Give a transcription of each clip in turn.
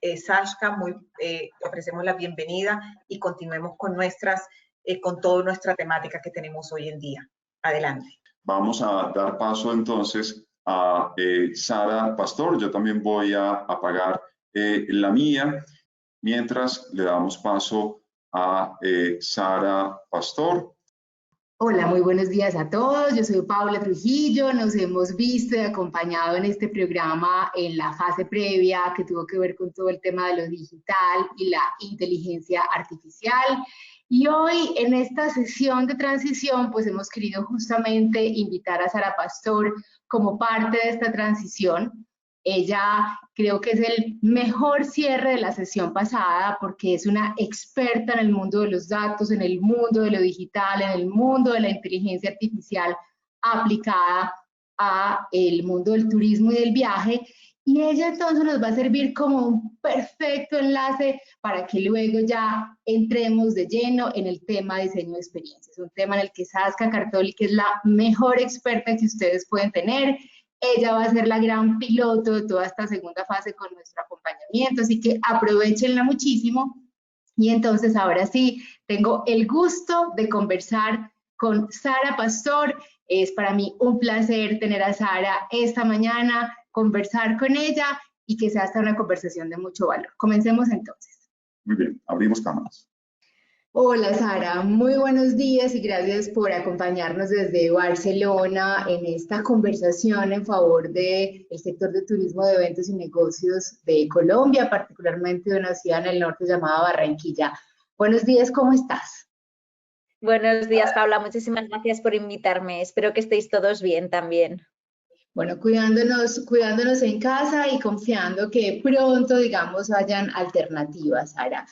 Sashka, ofrecemos la bienvenida y continuemos con toda nuestra temática que tenemos hoy en día. Adelante. Vamos a dar paso entonces a Sara Pastor. Yo también voy a apagar la mía mientras le damos paso a Sara Pastor. Hola, muy buenos días a todos. Yo soy Paula Trujillo. Nos hemos visto y acompañado en este programa en la fase previa que tuvo que ver con todo el tema de lo digital y la inteligencia artificial. Y hoy en esta sesión de transición, pues hemos querido justamente invitar a Sara Pastor como parte de esta transición. Ella creo que es el mejor cierre de la sesión pasada porque es una experta en el mundo de los datos, en el mundo de lo digital, en el mundo de la inteligencia artificial aplicada a el mundo del turismo y del viaje. Y ella entonces nos va a servir como un perfecto enlace para que luego ya entremos de lleno en el tema de diseño de experiencias, un tema en el que Sashka Cartoli, que es la mejor experta que ustedes pueden tener. Ella va a ser la gran piloto de toda esta segunda fase con nuestro acompañamiento, así que aprovechenla muchísimo. Y entonces ahora sí, tengo el gusto de conversar con Sara Pastor. Es para mí un placer tener a Sara esta mañana, conversar con ella y que sea esta una conversación de mucho valor. Comencemos entonces. Muy bien, abrimos cámaras. Hola Sara, muy buenos días y gracias por acompañarnos desde Barcelona en esta conversación en favor del sector de turismo, de eventos y negocios de Colombia, particularmente de una ciudad en el norte llamada Barranquilla. Buenos días, ¿cómo estás? Buenos días, Paula. Muchísimas gracias por invitarme. Espero que estéis todos bien también. Bueno, cuidándonos en casa y confiando que pronto, digamos, hayan alternativas, Sara.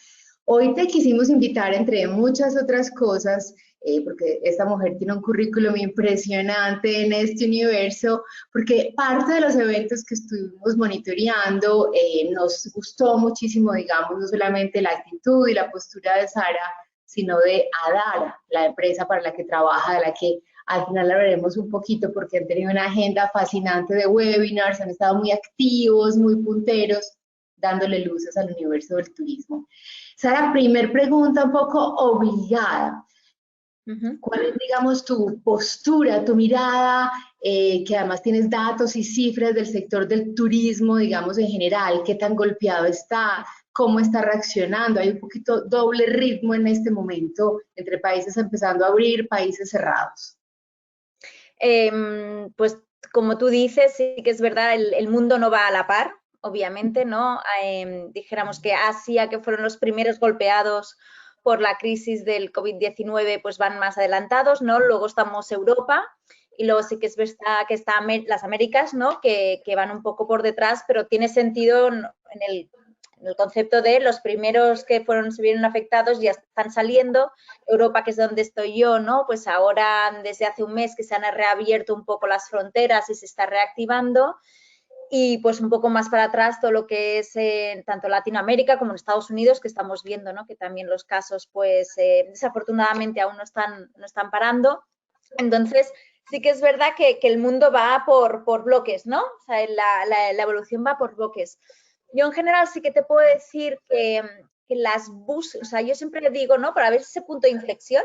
Hoy te quisimos invitar, entre muchas otras cosas, porque esta mujer tiene un currículum impresionante en este universo, porque parte de los eventos que estuvimos monitoreando nos gustó muchísimo, digamos, no solamente la actitud y la postura de Sara, sino de Adara, la empresa para la que trabaja, de la que al final hablaremos un poquito porque han tenido una agenda fascinante de webinars, han estado muy activos, muy punteros, dándole luces al universo del turismo. Sara, primer pregunta un poco obligada. ¿Cuál es, digamos, tu postura, tu mirada, que además tienes datos y cifras del sector del turismo, digamos, en general? ¿Qué tan golpeado está? ¿Cómo está reaccionando? Hay un poquito doble ritmo en este momento entre países empezando a abrir, países cerrados. Pues como tú dices, sí que es verdad, el mundo no va a la par, obviamente, ¿no? Dijéramos que Asia, que fueron los primeros golpeados por la crisis del COVID-19, pues van más adelantados, ¿no? Luego estamos Europa y luego sí que es verdad que están las Américas, ¿no? Que van un poco por detrás, pero tiene sentido en el concepto de los primeros que se vieron afectados ya están saliendo. Europa, que es donde estoy yo, ¿no? Pues ahora desde hace un mes que se han reabierto un poco las fronteras y se está reactivando. Y pues un poco más para atrás todo lo que es tanto Latinoamérica como en Estados Unidos, que estamos viendo, ¿no? Que también los casos pues desafortunadamente aún no están parando. Entonces sí que es verdad que el mundo va por bloques, ¿no? O sea, la evolución va por bloques. Yo en general sí que te puedo decir que las búsquedas, o sea, yo siempre digo, ¿no? Para ver ese punto de inflexión,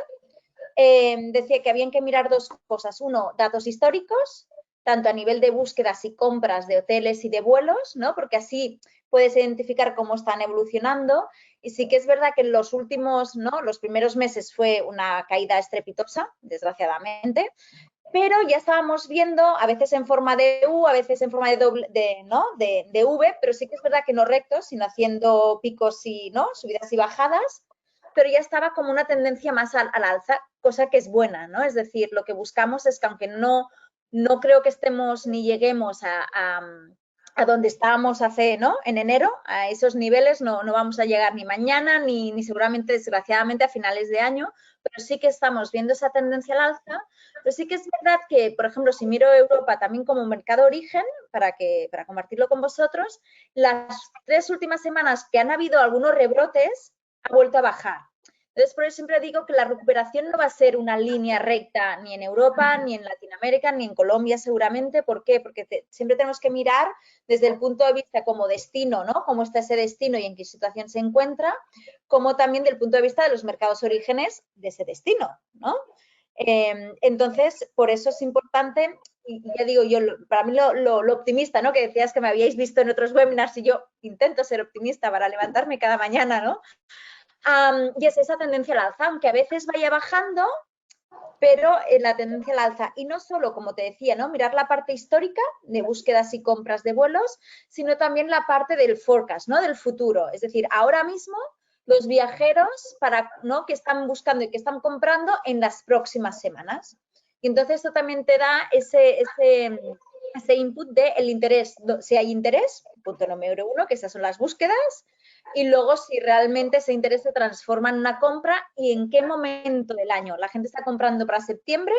decía que habían que mirar dos cosas. Uno, datos históricos, tanto a nivel de búsquedas y compras de hoteles y de vuelos, ¿no? Porque así puedes identificar cómo están evolucionando. Y sí que es verdad que en los últimos, ¿no? Los primeros meses fue una caída estrepitosa, desgraciadamente, pero ya estábamos viendo, a veces en forma de U, a veces en forma de V, pero sí que es verdad que no rectos, sino haciendo picos y, ¿no? Subidas y bajadas, pero ya estaba como una tendencia más al alza, cosa que es buena, ¿no? Es decir, lo que buscamos es que aunque no creo que estemos ni lleguemos a donde estábamos en enero, a esos niveles no vamos a llegar ni mañana ni seguramente, desgraciadamente, a finales de año, pero sí que estamos viendo esa tendencia al alza. Pero sí que es verdad que, por ejemplo, si miro Europa también como mercado de origen, para compartirlo con vosotros, las 3 últimas semanas que han habido algunos rebrotes, ha vuelto a bajar. Entonces, por eso siempre digo que la recuperación no va a ser una línea recta ni en Europa, ni en Latinoamérica, ni en Colombia seguramente. ¿Por qué? Porque siempre tenemos que mirar desde el punto de vista como destino, ¿no? Cómo está ese destino y en qué situación se encuentra, como también del punto de vista de los mercados orígenes de ese destino, ¿no? Entonces, por eso es importante, y ya digo yo, para mí lo optimista, ¿no? Que decías que me habíais visto en otros webinars y yo intento ser optimista para levantarme cada mañana, ¿no? Y es esa tendencia al alza, aunque a veces vaya bajando, pero la tendencia al alza. Y no solo, como te decía, ¿no? Mirar la parte histórica de búsquedas y compras de vuelos, sino también la parte del forecast, ¿no? Del futuro. Es decir, ahora mismo los viajeros ¿no? que están buscando y que están comprando en las próximas semanas. Y entonces esto también te da ese input de el interés, si hay interés, punto número 1, que esas son las búsquedas, y luego si realmente ese interés se transforma en una compra y en qué momento del año. La gente está comprando para septiembre,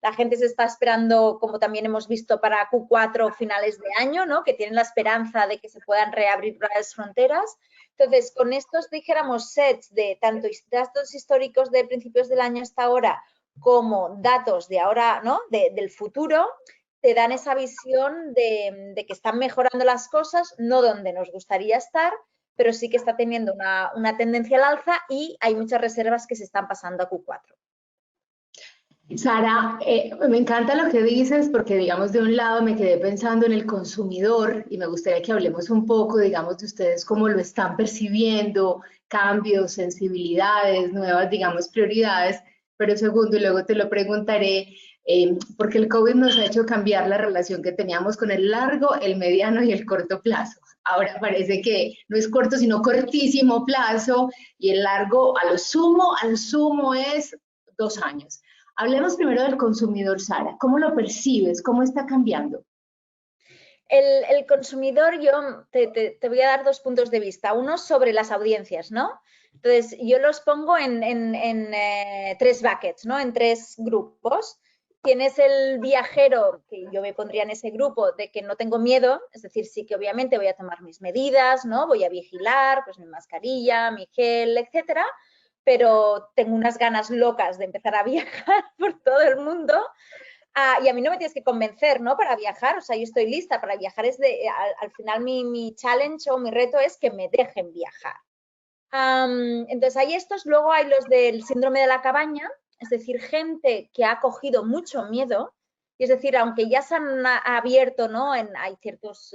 la gente se está esperando, como también hemos visto, para Q4 finales de año, ¿no? Que tienen la esperanza de que se puedan reabrir las fronteras. Entonces, con estos, dijéramos, sets de tanto datos históricos de principios del año hasta ahora como datos de ahora, ¿no? Del futuro, te dan esa visión de que están mejorando las cosas, no donde nos gustaría estar, pero sí que está teniendo una tendencia al alza y hay muchas reservas que se están pasando a Q4. Sara, me encanta lo que dices porque, digamos, de un lado me quedé pensando en el consumidor y me gustaría que hablemos un poco, digamos, de ustedes cómo lo están percibiendo, cambios, sensibilidades, nuevas, digamos, prioridades. Pero segundo, y luego te lo preguntaré, porque el COVID nos ha hecho cambiar la relación que teníamos con el largo, el mediano y el corto plazo. Ahora parece que no es corto, sino cortísimo plazo, y el largo a lo sumo es 2 años. Hablemos primero del consumidor, Sara. ¿Cómo lo percibes? ¿Cómo está cambiando? El consumidor, yo te voy a dar 2 puntos de vista. Uno sobre las audiencias, ¿no? Entonces, yo los pongo en 3 buckets, ¿no? En 3 grupos. Tienes el viajero, que yo me pondría en ese grupo, de que no tengo miedo, es decir, sí que obviamente voy a tomar mis medidas, ¿no? Voy a vigilar, pues mi mascarilla, mi gel, etcétera, pero tengo unas ganas locas de empezar a viajar por todo el mundo. Y a mí no me tienes que convencer, ¿no? Para viajar, o sea, yo estoy lista para viajar. Al final mi challenge o mi reto es que me dejen viajar. Entonces hay estos, luego hay los del síndrome de la cabaña, es decir, gente que ha cogido mucho miedo, y es decir, aunque ya se han abierto, ¿no? Hay ciertos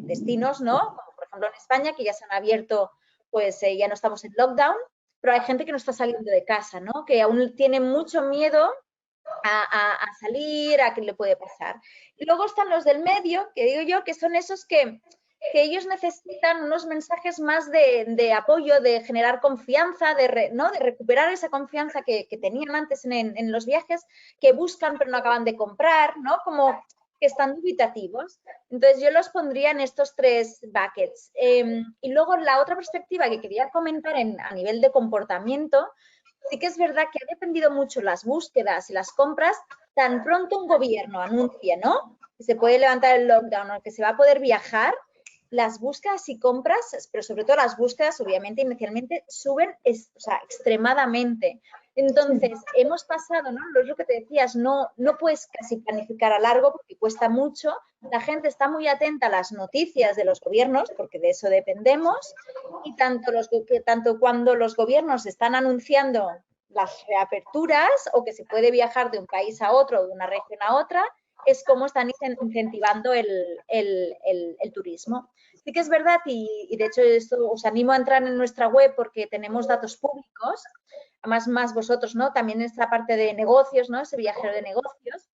destinos, ¿no? Como por ejemplo en España, que ya se han abierto, pues ya no estamos en lockdown, pero hay gente que no está saliendo de casa, ¿no? Que aún tiene mucho miedo a salir, a qué le puede pasar. Y luego están los del medio, que digo yo, que son esos que ellos necesitan unos mensajes más de apoyo, de generar confianza, ¿no? De recuperar esa confianza que tenían antes en los viajes, que buscan pero no acaban de comprar, ¿no? Como que están dubitativos. Entonces, yo los pondría en estos 3 buckets. Y luego la otra perspectiva que quería comentar a nivel de comportamiento, sí que es verdad que ha dependido mucho las búsquedas y las compras. Tan pronto un gobierno anuncia, ¿no? Que se puede levantar el lockdown o que se va a poder viajar, las búsquedas y compras, pero sobre todo las búsquedas, obviamente, inicialmente suben extremadamente. Entonces, hemos pasado, ¿no? Lo que te decías, no puedes casi planificar a largo porque cuesta mucho. La gente está muy atenta a las noticias de los gobiernos, porque de eso dependemos, y tanto cuando los gobiernos están anunciando las reaperturas o que se puede viajar de un país a otro o de una región a otra, es como están incentivando el turismo. Sí que es verdad, y de hecho esto os animo a entrar en nuestra web porque tenemos datos públicos, además más vosotros, ¿no? También esta parte de negocios, ¿no? Ese viajero de negocios.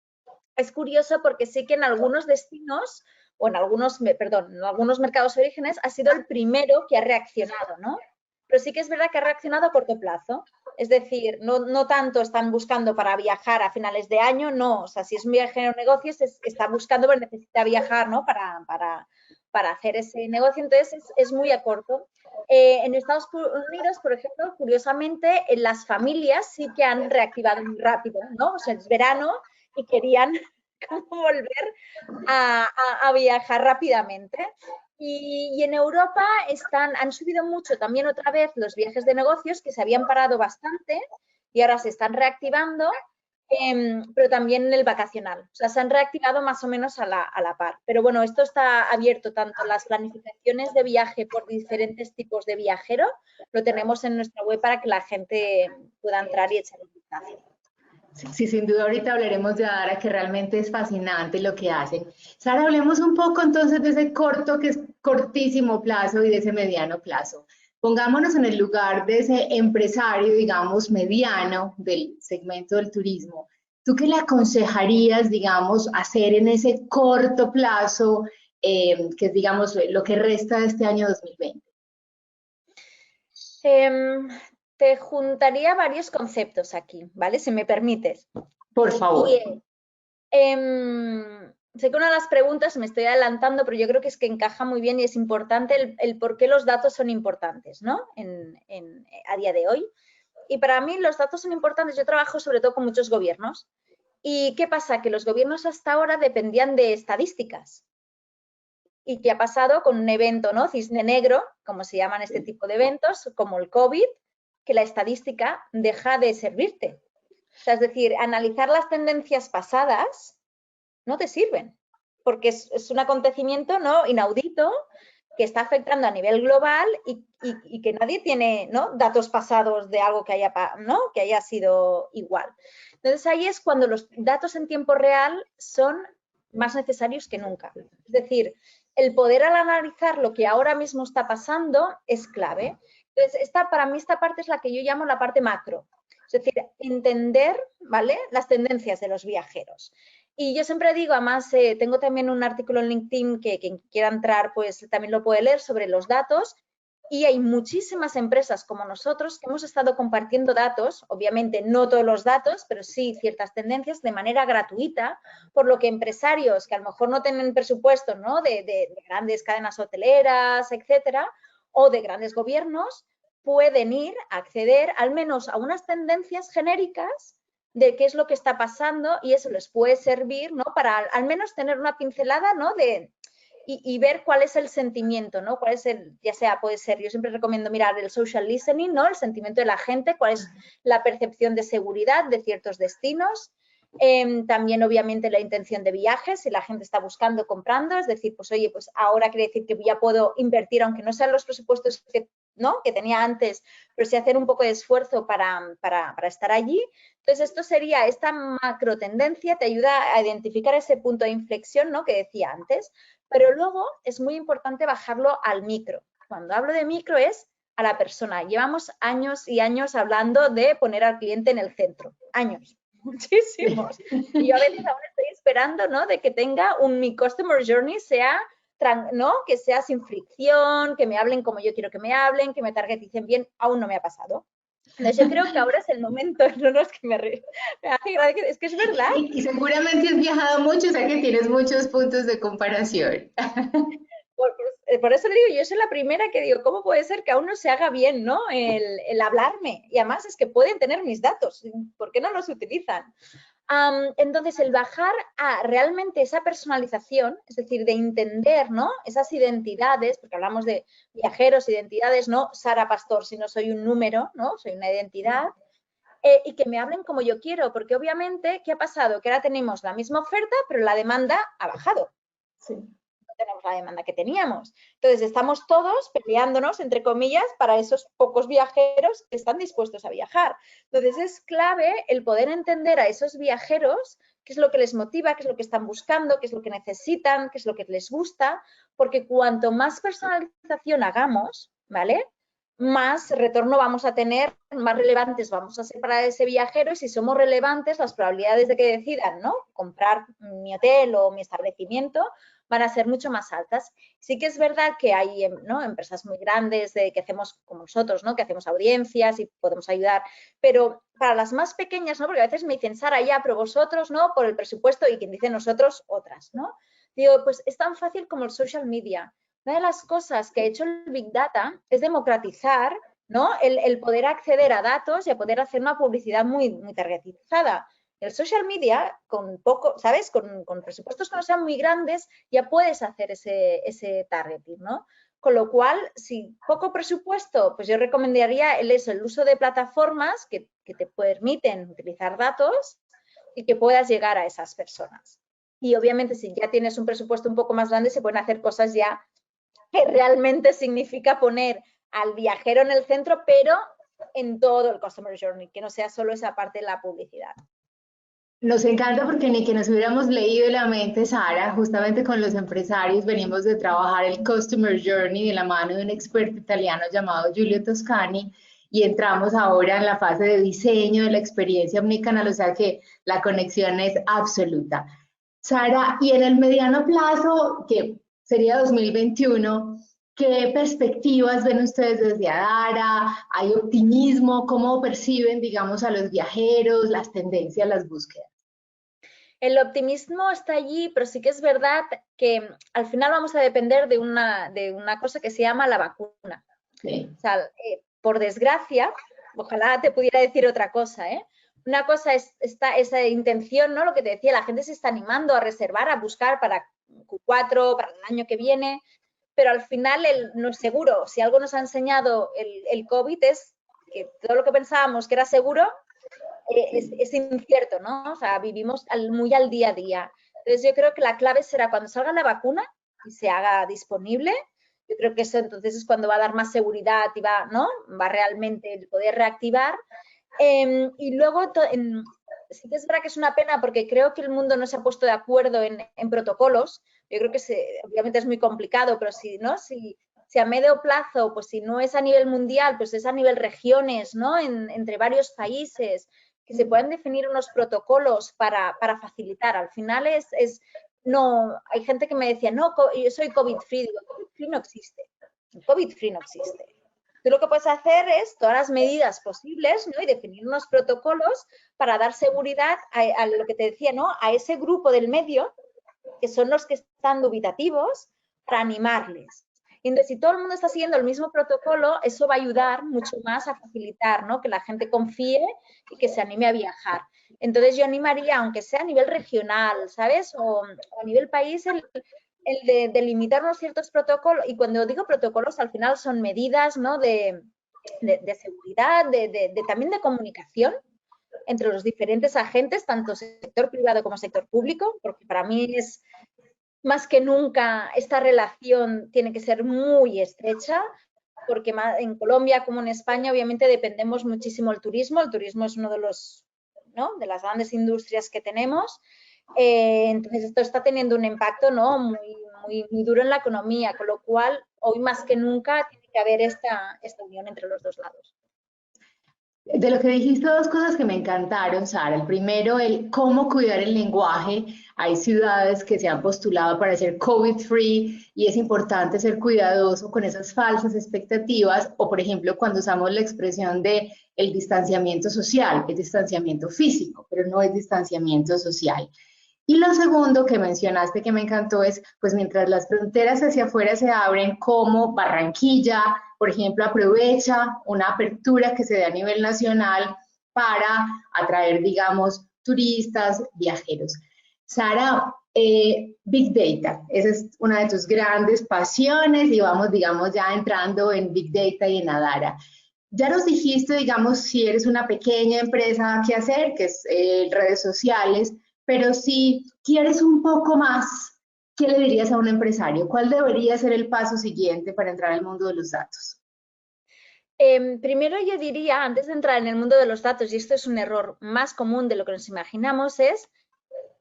Es curioso porque sí que en algunos destinos, o en algunos mercados de orígenes, ha sido el primero que ha reaccionado, ¿no? Pero sí que es verdad que ha reaccionado a corto plazo. Es decir, no tanto están buscando para viajar a finales de año, no. O sea, si es un viajero de negocios, está buscando, pero necesita viajar, ¿no? Para hacer ese negocio. Entonces, es muy a corto. En Estados Unidos, por ejemplo, curiosamente, en las familias sí que han reactivado muy rápido, ¿no? O sea, es verano y querían como volver a viajar rápidamente. Y en Europa han subido mucho también otra vez los viajes de negocios, que se habían parado bastante y ahora se están reactivando, pero también el vacacional. O sea, se han reactivado más o menos a la par. Pero bueno, esto está abierto tanto las planificaciones de viaje por diferentes tipos de viajero, lo tenemos en nuestra web para que la gente pueda entrar y echar un vistazo. Sí, sin duda ahorita hablaremos de Adara, que realmente es fascinante lo que hacen. Sara, hablemos un poco entonces de ese corto, que es cortísimo plazo, y de ese mediano plazo. Pongámonos en el lugar de ese empresario, digamos, mediano del segmento del turismo. ¿Tú qué le aconsejarías, digamos, hacer en ese corto plazo, que es, digamos, lo que resta de este año 2020? Te juntaría varios conceptos aquí, ¿vale? Si me permites. Por favor. Sé que una de las preguntas me estoy adelantando, pero yo creo que es que encaja muy bien y es importante el por qué los datos son importantes, ¿no? A día de hoy. Y para mí los datos son importantes. Yo trabajo sobre todo con muchos gobiernos. ¿Y qué pasa? Que los gobiernos hasta ahora dependían de estadísticas. ¿Y qué ha pasado con un evento, ¿no? Cisne negro, como se llaman este tipo de eventos, como el COVID, que la estadística deja de servirte. O sea, es decir, analizar las tendencias pasadas no te sirven, porque es un acontecimiento, ¿no?, inaudito, que está afectando a nivel global y que nadie tiene, ¿no?, datos pasados de algo que haya sido igual. Entonces, ahí es cuando los datos en tiempo real son más necesarios que nunca. Es decir, el poder al analizar lo que ahora mismo está pasando es clave. Entonces, para mí esta parte es la que yo llamo la parte macro. Es decir, entender, ¿vale?, las tendencias de los viajeros. Y yo siempre digo, además, tengo también un artículo en LinkedIn que quien quiera entrar, pues también lo puede leer, sobre los datos. Y hay muchísimas empresas como nosotros que hemos estado compartiendo datos, obviamente no todos los datos, pero sí ciertas tendencias de manera gratuita, por lo que empresarios que a lo mejor no tienen presupuesto, ¿no?, de grandes cadenas hoteleras, etcétera, o de grandes gobiernos, pueden ir a acceder al menos a unas tendencias genéricas de qué es lo que está pasando, y eso les puede servir, ¿no?, para al menos tener una pincelada, ¿no?, y ver cuál es el sentimiento, ¿no? Cuál es ya sea, puede ser, yo siempre recomiendo mirar el social listening, ¿no?, el sentimiento de la gente, cuál es la percepción de seguridad de ciertos destinos. También, obviamente, la intención de viajes, si la gente está buscando, comprando, es decir, pues oye, pues ahora quiere decir que ya puedo invertir, aunque no sean los presupuestos que tenía antes, pero sí hacer un poco de esfuerzo para estar allí. Entonces, esta macro tendencia te ayuda a identificar ese punto de inflexión, ¿no?, que decía antes, pero luego es muy importante bajarlo al micro. Cuando hablo de micro es a la persona. Llevamos años y años hablando de poner al cliente en el centro. Años, muchísimos. Y yo a veces aún estoy esperando, ¿no?, de que tenga mi customer journey sea, ¿no?, que sea sin fricción, que me hablen como yo quiero que me hablen, que me targeticen bien. Aún no me ha pasado. Entonces, yo creo que ahora es el momento, no es que me hace gracia, es que es verdad. Y seguramente has viajado mucho, o sea que tienes muchos puntos de comparación. Por eso le digo, yo soy la primera que digo, ¿cómo puede ser que aún no se haga bien, ¿no?, el hablarme? Y además es que pueden tener mis datos, ¿por qué no los utilizan? Entonces, el bajar a realmente esa personalización, es decir, de entender, ¿no?, esas identidades, porque hablamos de viajeros, identidades, no Sara Pastor, sino soy un número, ¿no?, soy una identidad, y que me hablen como yo quiero, porque obviamente, ¿qué ha pasado? Que ahora tenemos la misma oferta, pero la demanda ha bajado. Sí. No tenemos la demanda que teníamos. Entonces, estamos todos peleándonos, entre comillas, para esos pocos viajeros que están dispuestos a viajar. Entonces, es clave el poder entender a esos viajeros qué es lo que les motiva, qué es lo que están buscando, qué es lo que necesitan, qué es lo que les gusta, porque cuanto más personalización hagamos, ¿vale?, más retorno vamos a tener, más relevantes vamos a ser para ese viajero, y si somos relevantes, las probabilidades de que decidan, ¿no?, comprar mi hotel o mi establecimiento van a ser mucho más altas. Sí que es verdad que hay, ¿no?, empresas muy grandes que hacemos como nosotros, ¿no?, que hacemos audiencias y podemos ayudar, pero para las más pequeñas, ¿no?, porque a veces me dicen, Sara, ya, pero vosotros, ¿no?, por el presupuesto, y quien dice nosotros, otras, ¿no? Digo, pues es tan fácil como el social media. Una de las cosas que ha hecho el Big Data es democratizar, ¿no?, el poder acceder a datos y a poder hacer una publicidad muy, muy targetizada. El social media, con poco, ¿sabes? Con presupuestos que no sean muy grandes, ya puedes hacer ese targeting, ¿no? Con lo cual, si poco presupuesto, pues yo recomendaría el uso de plataformas que te permiten utilizar datos y que puedas llegar a esas personas. Y obviamente, si ya tienes un presupuesto un poco más grande, se pueden hacer cosas ya que realmente significa poner al viajero en el centro, pero en todo el Customer Journey, que no sea solo esa parte de la publicidad. Nos encanta porque ni que nos hubiéramos leído la mente, Sara, justamente con los empresarios venimos de trabajar el Customer Journey de la mano de un experto italiano llamado Giulio Toscani y entramos ahora en la fase de diseño de la experiencia omnicanal, o sea que la conexión es absoluta. Sara, y en el mediano plazo, que sería 2021, ¿qué perspectivas ven ustedes desde Adara? ¿Hay optimismo? ¿Cómo perciben, digamos, a los viajeros, las tendencias, las búsquedas? El optimismo está allí, pero sí que es verdad que al final vamos a depender de una cosa que se llama la vacuna. Sí. O sea, por desgracia, ojalá te pudiera decir otra cosa, ¿eh? Una cosa es esa intención, ¿no? Lo que te decía, la gente se está animando a reservar, a buscar para Q4, para el año que viene, pero al final no es seguro. Si algo nos ha enseñado el COVID es que todo lo que pensábamos que era seguro es incierto, ¿no? O sea, vivimos muy al día a día. Entonces, yo creo que la clave será cuando salga la vacuna y se haga disponible. Yo creo que eso entonces es cuando va a dar más seguridad y va, ¿no? Va realmente poder reactivar. Y luego, sí que es verdad que es una pena porque creo que el mundo no se ha puesto de acuerdo en protocolos. Yo creo que obviamente es muy complicado, pero si a medio plazo, pues si no es a nivel mundial, pues es a nivel regiones, ¿no? Entre varios países, que se puedan definir unos protocolos para facilitar. Al final no, hay gente que me decía, no, yo soy COVID-free. Digo, COVID-free no existe. COVID-free no existe. Tú lo que puedes hacer es todas las medidas posibles, ¿no? Y definir unos protocolos para dar seguridad a lo que te decía, ¿no? A ese grupo del medio, que son los que están dubitativos, para animarles. Y entonces, si todo el mundo está siguiendo el mismo protocolo, eso va a ayudar mucho más a facilitar, ¿no? Que la gente confíe y que se anime a viajar. Entonces, yo animaría, aunque sea a nivel regional, ¿sabes? O a nivel país, el de limitar unos ciertos protocolos. Y cuando digo protocolos, al final son medidas, ¿no? de seguridad, también de comunicación entre los diferentes agentes, tanto sector privado como sector público, porque para mí es más que nunca esta relación tiene que ser muy estrecha, porque en Colombia como en España obviamente dependemos muchísimo del turismo. El turismo es uno de de las grandes industrias que tenemos. Entonces esto está teniendo un impacto, ¿no? muy duro en la economía, con lo cual hoy más que nunca tiene que haber esta unión entre los dos lados. De lo que dijiste, dos cosas que me encantaron, Sara. El primero, el cómo cuidar el lenguaje. Hay ciudades que se han postulado para ser COVID-free y es importante ser cuidadoso con esas falsas expectativas. O, por ejemplo, cuando usamos la expresión de el distanciamiento social, es distanciamiento físico, pero no es distanciamiento social. Y lo segundo que mencionaste que me encantó es, pues mientras las fronteras hacia afuera se abren, como Barranquilla, por ejemplo, aprovecha una apertura que se da a nivel nacional para atraer, digamos, turistas, viajeros. Sara, Big Data, esa es una de tus grandes pasiones y vamos, digamos, ya entrando en Big Data y en Adara. Ya nos dijiste, digamos, si eres una pequeña empresa, qué hacer, que es redes sociales, pero si quieres un poco más, ¿qué le dirías a un empresario? ¿Cuál debería ser el paso siguiente para entrar al mundo de los datos? Primero yo diría, antes de entrar en el mundo de los datos, y esto es un error más común de lo que nos imaginamos, es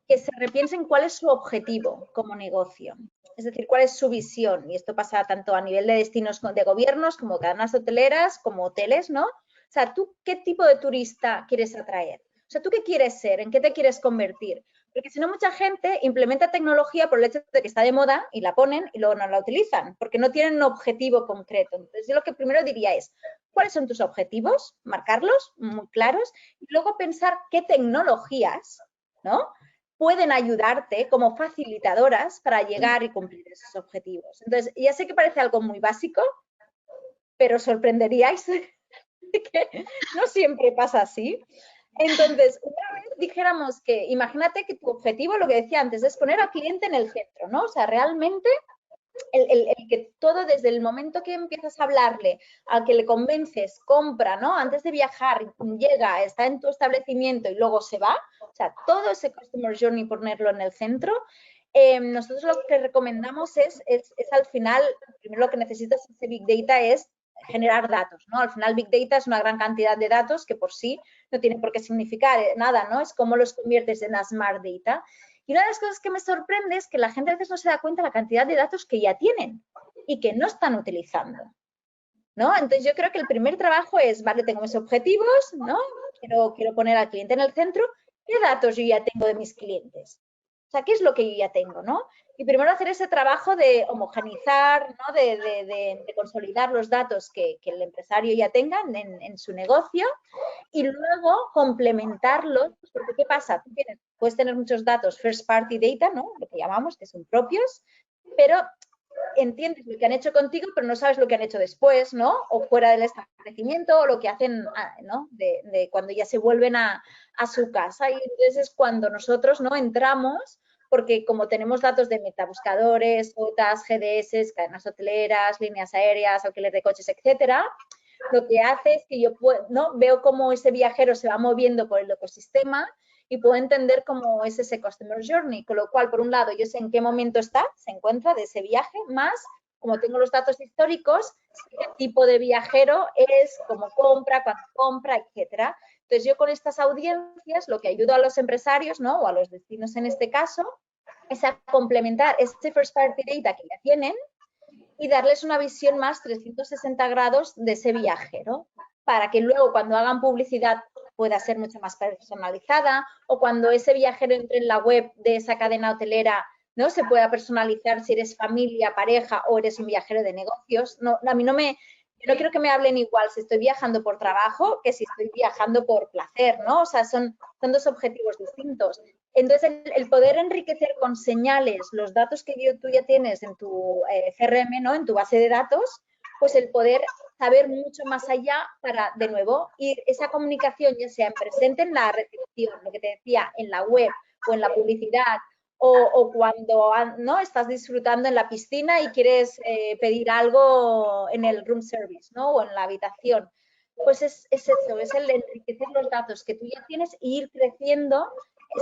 que se repiensen cuál es su objetivo como negocio. Es decir, cuál es su visión. Y esto pasa tanto a nivel de destinos de gobiernos como cadenas hoteleras, como hoteles, ¿no? O sea, ¿tú qué tipo de turista quieres atraer? O sea, ¿tú qué quieres ser? ¿En qué te quieres convertir? Porque si no, mucha gente implementa tecnología por el hecho de que está de moda y la ponen y luego no la utilizan, porque no tienen un objetivo concreto. Entonces, yo lo que primero diría es, ¿cuáles son tus objetivos? Marcarlos muy claros y luego pensar qué tecnologías, ¿no?, pueden ayudarte como facilitadoras para llegar y cumplir esos objetivos. Entonces, ya sé que parece algo muy básico, pero sorprenderíais de que no siempre pasa así. Entonces, una vez dijéramos que, imagínate que tu objetivo, lo que decía antes, es poner al cliente en el centro, ¿no? O sea, realmente el que todo desde el momento que empiezas a hablarle, al que le convences, compra, ¿no? Antes de viajar, llega, está en tu establecimiento y luego se va, o sea, todo ese Customer Journey ponerlo en el centro. Nosotros lo que recomendamos es al final, primero lo que necesitas ese Big Data es generar datos, ¿no? Al final Big Data es una gran cantidad de datos que por sí no tiene por qué significar nada, ¿no? Es cómo los conviertes en la Smart Data. Y una de las cosas que me sorprende es que la gente a veces no se da cuenta de la cantidad de datos que ya tienen y que no están utilizando, ¿no? Entonces yo creo que el primer trabajo es, vale, tengo mis objetivos, ¿no? Quiero poner al cliente en el centro. ¿Qué datos yo ya tengo de mis clientes? O sea, ¿qué es lo que yo ya tengo, no? Y primero hacer ese trabajo de homogeneizar, ¿no? De consolidar los datos que el empresario ya tenga en su negocio y luego complementarlos, porque ¿qué pasa? Tú puedes tener muchos datos first party data, ¿no? Lo que llamamos, que son propios, pero entiendes lo que han hecho contigo, pero no sabes lo que han hecho después, ¿no? O fuera del establecimiento, o lo que hacen, ¿no? De cuando ya se vuelven a su casa. Y entonces es cuando nosotros, ¿no? Entramos, porque como tenemos datos de metabuscadores, OTAs, GDS, cadenas hoteleras, líneas aéreas, alquiler de coches, etcétera, lo que hace es que yo ¿no? Veo cómo ese viajero se va moviendo por el ecosistema y puedo entender cómo es ese Customer Journey, con lo cual, por un lado, yo sé en qué momento se encuentra de ese viaje, más, como tengo los datos históricos, qué tipo de viajero es, cómo compra, cuándo compra, etcétera. Entonces, yo con estas audiencias, lo que ayudo a los empresarios, ¿no? O a los destinos en este caso, es a complementar este first party data que ya tienen y darles una visión más 360 grados de ese viajero, para que luego cuando hagan publicidad pueda ser mucho más personalizada, o cuando ese viajero entre en la web de esa cadena hotelera, ¿no? Se pueda personalizar si eres familia, pareja o eres un viajero de negocios. No, a mí yo no quiero que me hablen igual si estoy viajando por trabajo que si estoy viajando por placer, ¿no? O sea, son dos objetivos distintos. Entonces, el poder enriquecer con señales los datos que tú ya tienes en tu CRM, ¿no? En tu base de datos, pues el poder saber mucho más allá para, de nuevo, ir esa comunicación, ya sea presente en la recepción, lo que te decía, en la web o en la publicidad, o cuando ¿no? Estás disfrutando en la piscina y quieres pedir algo en el room service, ¿no? O en la habitación. Pues es eso, es el enriquecer los datos que tú ya tienes e ir creciendo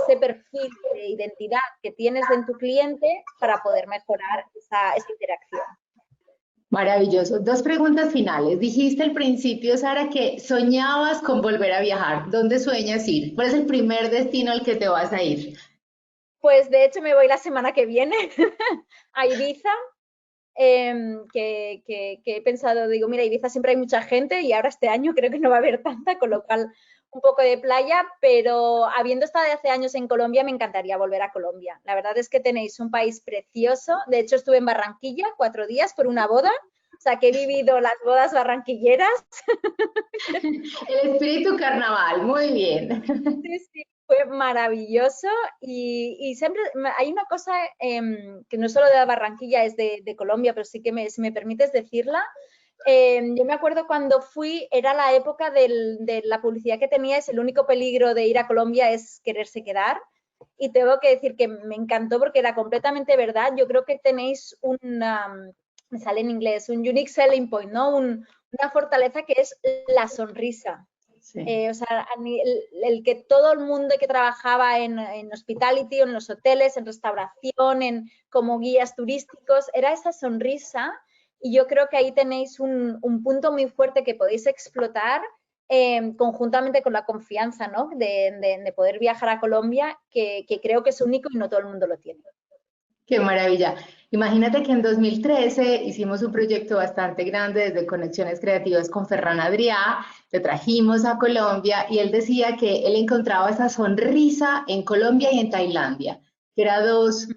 ese perfil de identidad que tienes en tu cliente para poder mejorar esa interacción. Maravilloso. Dos preguntas finales. Dijiste al principio, Sara, que soñabas con volver a viajar. ¿Dónde sueñas ir? ¿Cuál es el primer destino al que te vas a ir? Pues de hecho me voy la semana que viene a Ibiza, que he pensado, digo, mira, Ibiza siempre hay mucha gente y ahora este año creo que no va a haber tanta, con lo cual un poco de playa, pero habiendo estado hace años en Colombia, me encantaría volver a Colombia. La verdad es que tenéis un país precioso. De hecho, estuve en Barranquilla 4 días por una boda, o sea, que he vivido las bodas barranquilleras. El espíritu carnaval, muy bien. Sí, sí, fue maravilloso y siempre hay una cosa que no solo de Barranquilla, es de Colombia, pero sí que si me permites decirla. Yo me acuerdo cuando fui, era la época de la publicidad que teníais, el único peligro de ir a Colombia es quererse quedar. Y tengo que decir que me encantó porque era completamente verdad. Yo creo que tenéis me sale en inglés, un unique selling point, ¿no? Una fortaleza que es la sonrisa. Sí. O sea, el que todo el mundo que trabajaba en hospitality, en los hoteles, en restauración, como guías turísticos, era esa sonrisa. Y yo creo que ahí tenéis un punto muy fuerte que podéis explotar conjuntamente con la confianza, ¿no? De poder viajar a Colombia, que creo que es único y no todo el mundo lo tiene. Qué maravilla. Imagínate que en 2013 hicimos un proyecto bastante grande desde Conexiones Creativas con Ferran Adrià, lo trajimos a Colombia y él decía que él encontraba esa sonrisa en Colombia y en Tailandia, que eran dos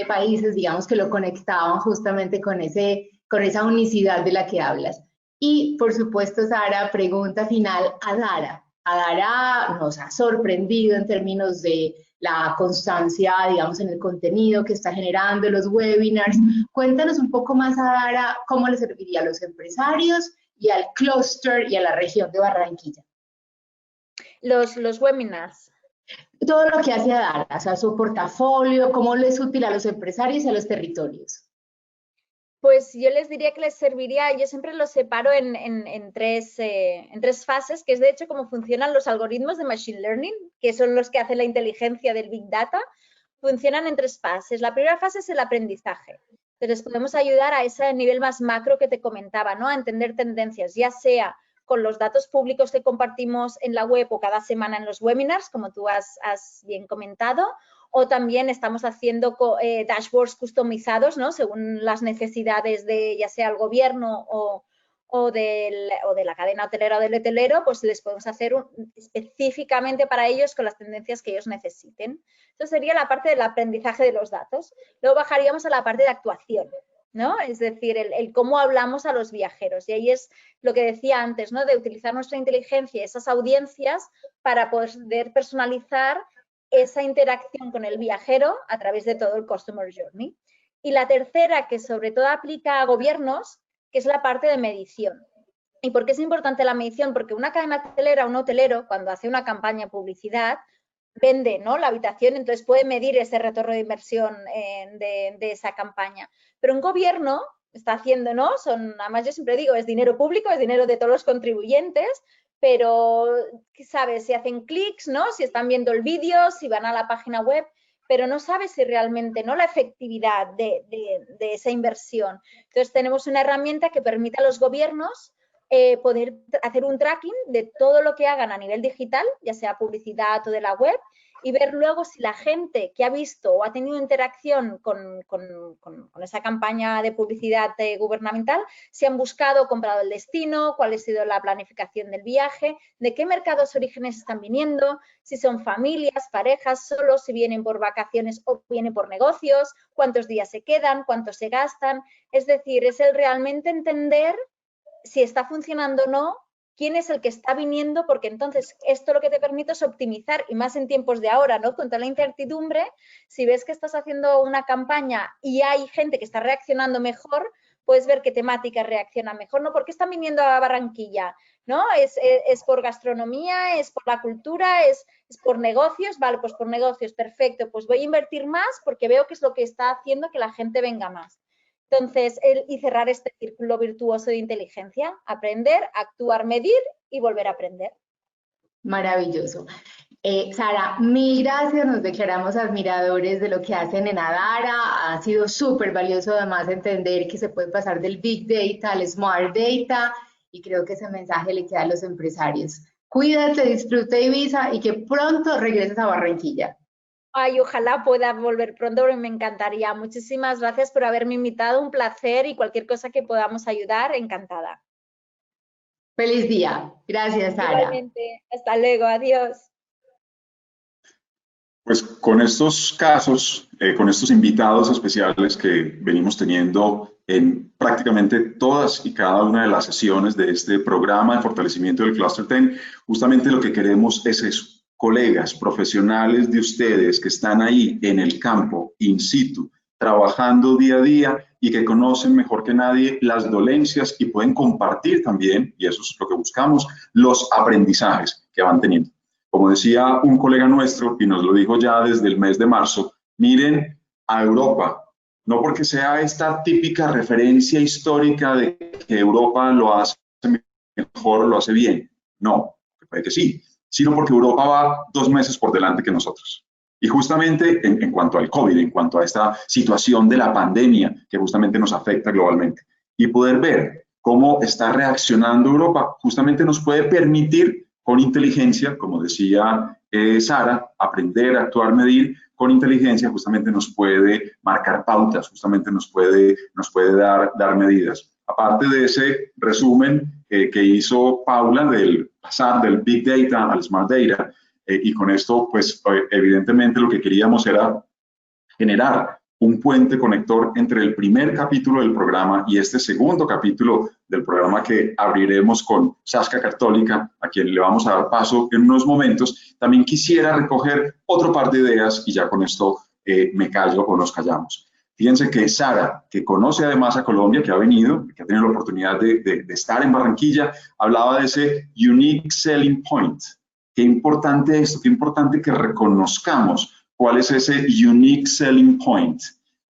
países, digamos, que lo conectaban justamente con esa unicidad de la que hablas. Y, por supuesto, Sara, pregunta final a Dara. A Dara nos ha sorprendido en términos de la constancia, digamos, en el contenido que está generando, los webinars. Cuéntanos un poco más, a Dara, cómo le serviría a los empresarios y al clúster y a la región de Barranquilla. Los webinars. Todo lo que hace Adara, o sea, su portafolio, cómo le es útil a los empresarios y a los territorios. Pues yo les diría que les serviría, yo siempre los separo en tres fases, que es de hecho cómo funcionan los algoritmos de Machine Learning, que son los que hacen la inteligencia del Big Data. Funcionan en tres fases. La primera fase es el aprendizaje. Entonces, podemos ayudar a ese nivel más macro que te comentaba, ¿no? A entender tendencias, ya sea con los datos públicos que compartimos en la web o cada semana en los webinars, como tú has bien comentado, o también estamos haciendo dashboards customizados, ¿no? Según las necesidades de ya sea el gobierno o de la cadena hotelera o del hotelero, pues les podemos hacer específicamente para ellos con las tendencias que ellos necesiten. Eso sería la parte del aprendizaje de los datos. Luego bajaríamos a la parte de actuación, ¿no? Es decir, el cómo hablamos a los viajeros. Y ahí es lo que decía antes, ¿no? De utilizar nuestra inteligencia y esas audiencias para poder personalizar esa interacción con el viajero a través de todo el Customer Journey. Y la tercera, que sobre todo aplica a gobiernos, que es la parte de medición. ¿Y por qué es importante la medición? Porque una cadena hotelera, un hotelero, cuando hace una campaña de publicidad, vende, ¿no?, la habitación, entonces puede medir ese retorno de inversión de esa campaña. Pero un gobierno está haciendo, ¿no? Además yo siempre digo, es dinero público, es dinero de todos los contribuyentes, pero, ¿sabes? Si hacen clics, ¿no? Si están viendo el vídeo, si van a la página web, pero no sabes si realmente, ¿no?, la efectividad de esa inversión. Entonces, tenemos una herramienta que permite a los gobiernos poder hacer un tracking de todo lo que hagan a nivel digital, ya sea publicidad o de la web, y ver luego si la gente que ha visto o ha tenido interacción con esa campaña de publicidad gubernamental, si han buscado o comprado el destino, cuál ha sido la planificación del viaje, de qué mercados orígenes están viniendo, si son familias, parejas, solos, si vienen por vacaciones o vienen por negocios, cuántos días se quedan, cuántos se gastan. Es decir, es el realmente entender si está funcionando o no, quién es el que está viniendo, porque entonces esto lo que te permite es optimizar, y más en tiempos de ahora, ¿no? Con toda la incertidumbre, si ves que estás haciendo una campaña y hay gente que está reaccionando mejor, puedes ver qué temática reacciona mejor, ¿no? ¿Por qué están viniendo a Barranquilla? ¿No? ¿Es por gastronomía? ¿Es por la cultura? ¿Es por negocios? Vale, pues por negocios, perfecto. Pues voy a invertir más porque veo que es lo que está haciendo que la gente venga más. Entonces, y cerrar este círculo virtuoso de inteligencia, aprender, actuar, medir y volver a aprender. Maravilloso. Sara, mil gracias, nos declaramos admiradores de lo que hacen en Adara. Ha sido súper valioso además entender que se puede pasar del Big Data al Smart Data, y creo que ese mensaje le queda a los empresarios. Cuídate, disfruta Ibiza y que pronto regreses a Barranquilla. Ay, ojalá pueda volver pronto, porque me encantaría. Muchísimas gracias por haberme invitado, un placer, y cualquier cosa que podamos ayudar, encantada. Feliz día. Gracias, Sara. Igualmente. Hasta luego, adiós. Pues con estos casos, con estos invitados especiales que venimos teniendo en prácticamente todas y cada una de las sesiones de este programa de fortalecimiento del Cluster 10, justamente lo que queremos es eso. Colegas, profesionales de ustedes que están ahí en el campo, in situ, trabajando día a día y que conocen mejor que nadie las dolencias y pueden compartir también, y eso es lo que buscamos, los aprendizajes que van teniendo. Como decía un colega nuestro, y nos lo dijo ya desde el mes de marzo, miren a Europa, no porque sea esta típica referencia histórica de que Europa lo hace mejor, lo hace bien. No, puede que sí, sino porque Europa va 2 meses por delante que nosotros. Y justamente en cuanto al COVID, en cuanto a esta situación de la pandemia que justamente nos afecta globalmente, y poder ver cómo está reaccionando Europa, justamente nos puede permitir con inteligencia, como decía Sara, aprender, actuar, medir, con inteligencia justamente nos puede marcar pautas, justamente nos puede dar medidas. Aparte de ese resumen que hizo Paula del pasar del Big Data al Smart Data, y con esto, pues evidentemente lo que queríamos era generar un puente conector entre el primer capítulo del programa y este segundo capítulo del programa que abriremos con Saskia Católica, a quien le vamos a dar paso en unos momentos. También quisiera recoger otro par de ideas y ya con esto me callo o nos callamos. Fíjense que Sara, que conoce además a Colombia, que ha venido, que ha tenido la oportunidad de estar en Barranquilla, hablaba de ese unique selling point. qué importante esto, qué importante que reconozcamos cuál es ese unique selling point,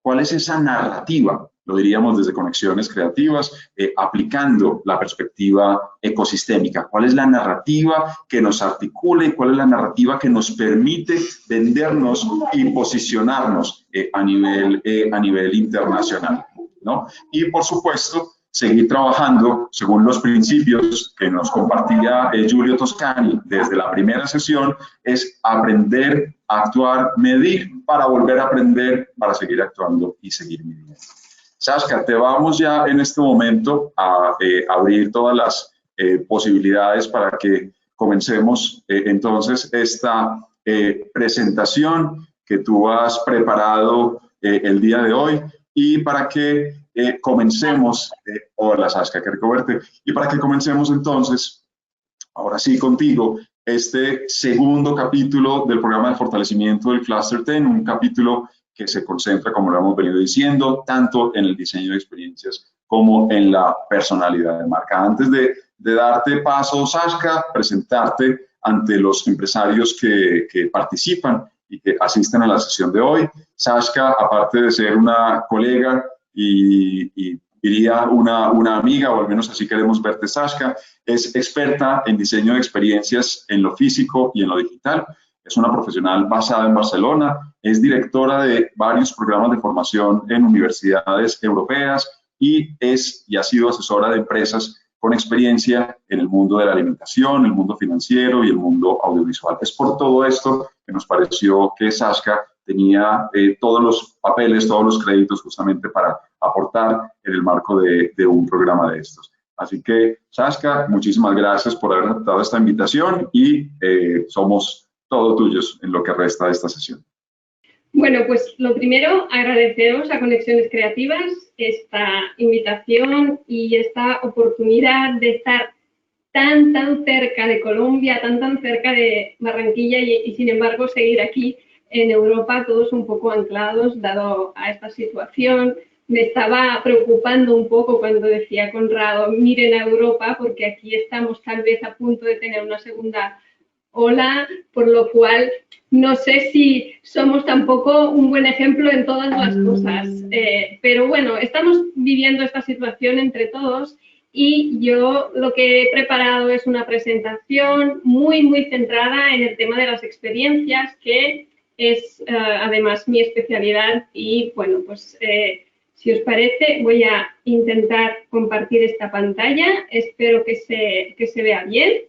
cuál es esa narrativa, lo diríamos desde Conexiones Creativas, aplicando la perspectiva ecosistémica. ¿Cuál es la narrativa que nos articula y cuál es la narrativa que nos permite vendernos y posicionarnos a nivel internacional, ¿no? Y, por supuesto, seguir trabajando según los principios que nos compartía Giulio Toscani desde la primera sesión, es aprender, actuar, medir para volver a aprender, para seguir actuando y seguir midiendo. Saskia, te vamos ya en este momento a abrir todas las posibilidades para que comencemos entonces esta presentación que tú has preparado el día de hoy y para que comencemos, hola Saskia, qué rico verte, y para que comencemos entonces, ahora sí contigo, este segundo capítulo del programa de fortalecimiento del Cluster 10, un capítulo que se concentra, como lo hemos venido diciendo, tanto en el diseño de experiencias como en la personalidad de marca. Antes de darte paso, Saskia, presentarte ante los empresarios que participan y que asisten a la sesión de hoy. Saskia, aparte de ser una colega y diría una amiga, o al menos así queremos verte, Saskia, es experta en diseño de experiencias en lo físico y en lo digital. Es una profesional basada en Barcelona, es directora de varios programas de formación en universidades europeas y ha sido asesora de empresas con experiencia en el mundo de la alimentación, el mundo financiero y el mundo audiovisual. Es por todo esto que nos pareció que Saskia tenía todos los papeles, todos los créditos justamente para aportar en el marco de un programa de estos. Así que, Saskia, muchísimas gracias por haber aceptado esta invitación y somos todos tuyos en lo que resta de esta sesión. Bueno, pues lo primero, agradeceros a Conexiones Creativas esta invitación y esta oportunidad de estar tan cerca de Colombia, tan cerca de Barranquilla y sin embargo seguir aquí en Europa todos un poco anclados dado a esta situación. Me estaba preocupando un poco cuando decía Conrado, miren a Europa porque aquí estamos tal vez a punto de tener una segunda ola, por lo cual no sé si somos tampoco un buen ejemplo en todas las cosas, pero bueno, estamos viviendo esta situación entre todos y yo lo que he preparado es una presentación muy centrada en el tema de las experiencias, que es además mi especialidad y bueno, pues si os parece voy a intentar compartir esta pantalla, espero que se vea bien.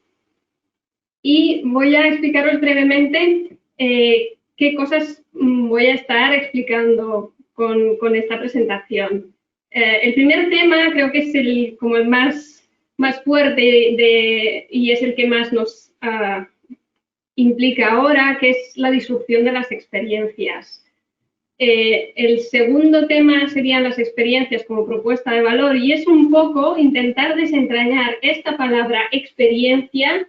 Y voy a explicaros brevemente qué cosas voy a estar explicando con esta presentación. El primer tema creo que es como el más fuerte y es el que más nos implica ahora, que es la disrupción de las experiencias. El segundo tema serían las experiencias como propuesta de valor y es un poco intentar desentrañar esta palabra experiencia,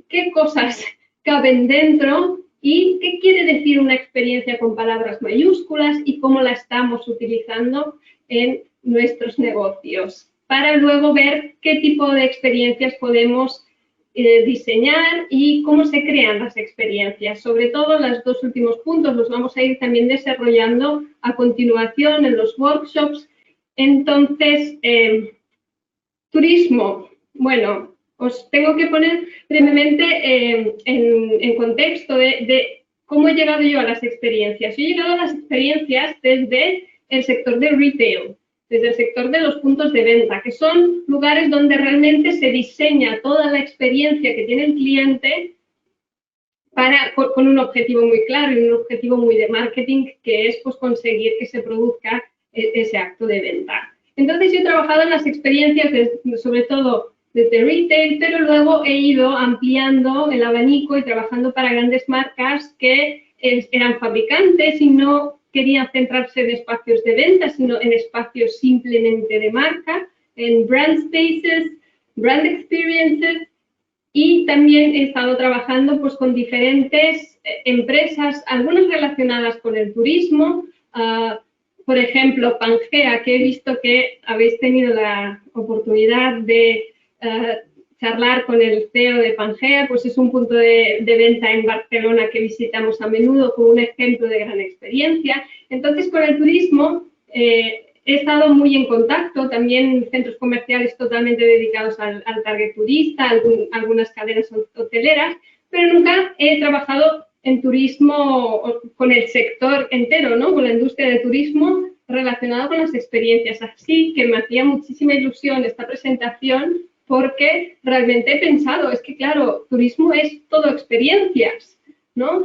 qué cosas caben dentro y qué quiere decir una experiencia con palabras mayúsculas y cómo la estamos utilizando en nuestros negocios, para luego ver qué tipo de experiencias podemos diseñar y cómo se crean las experiencias. Sobre todo los dos últimos puntos los vamos a ir también desarrollando a continuación en los workshops. Entonces, turismo, bueno, os tengo que poner brevemente en contexto de cómo he llegado yo a las experiencias. Yo he llegado a las experiencias desde el sector de retail, desde el sector de los puntos de venta, que son lugares donde realmente se diseña toda la experiencia que tiene el cliente con un objetivo muy claro y un objetivo muy de marketing, que es pues, conseguir que se produzca ese acto de venta. Entonces, yo he trabajado en las experiencias, sobre todo desde retail, pero luego he ido ampliando el abanico y trabajando para grandes marcas que eran fabricantes y no querían centrarse en espacios de venta, sino en espacios simplemente de marca, en brand spaces, brand experiences, y también he estado trabajando pues, con diferentes empresas, algunas relacionadas con el turismo, por ejemplo, Pangea, que he visto que habéis tenido la oportunidad de charlar con el CEO de Pangea, pues es un punto de venta en Barcelona que visitamos a menudo como un ejemplo de gran experiencia. Entonces, con el turismo he estado muy en contacto, también centros comerciales totalmente dedicados al target turista, algunas cadenas hoteleras, pero nunca he trabajado en turismo con el sector entero, ¿no? Con la industria de turismo relacionada con las experiencias. Así que me hacía muchísima ilusión esta presentación porque realmente he pensado, es que claro, turismo es todo experiencias, ¿no?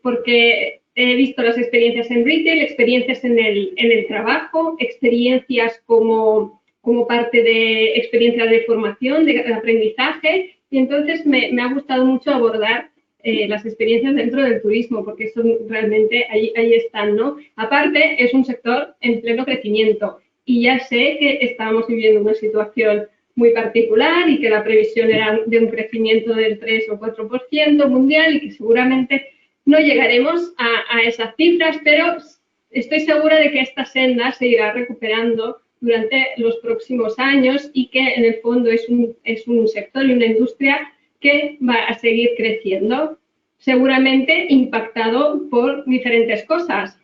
Porque he visto las experiencias en retail, experiencias en el trabajo, experiencias como parte de experiencias de formación, de aprendizaje, y entonces me ha gustado mucho abordar las experiencias dentro del turismo, porque son realmente, ahí están, ¿no? Aparte, es un sector en pleno crecimiento y ya sé que estamos viviendo una situación muy particular y que la previsión era de un crecimiento del 3 o 4% mundial y que seguramente no llegaremos a esas cifras, pero estoy segura de que esta senda se irá recuperando durante los próximos años y que en el fondo es un sector y una industria que va a seguir creciendo, seguramente impactado por diferentes cosas.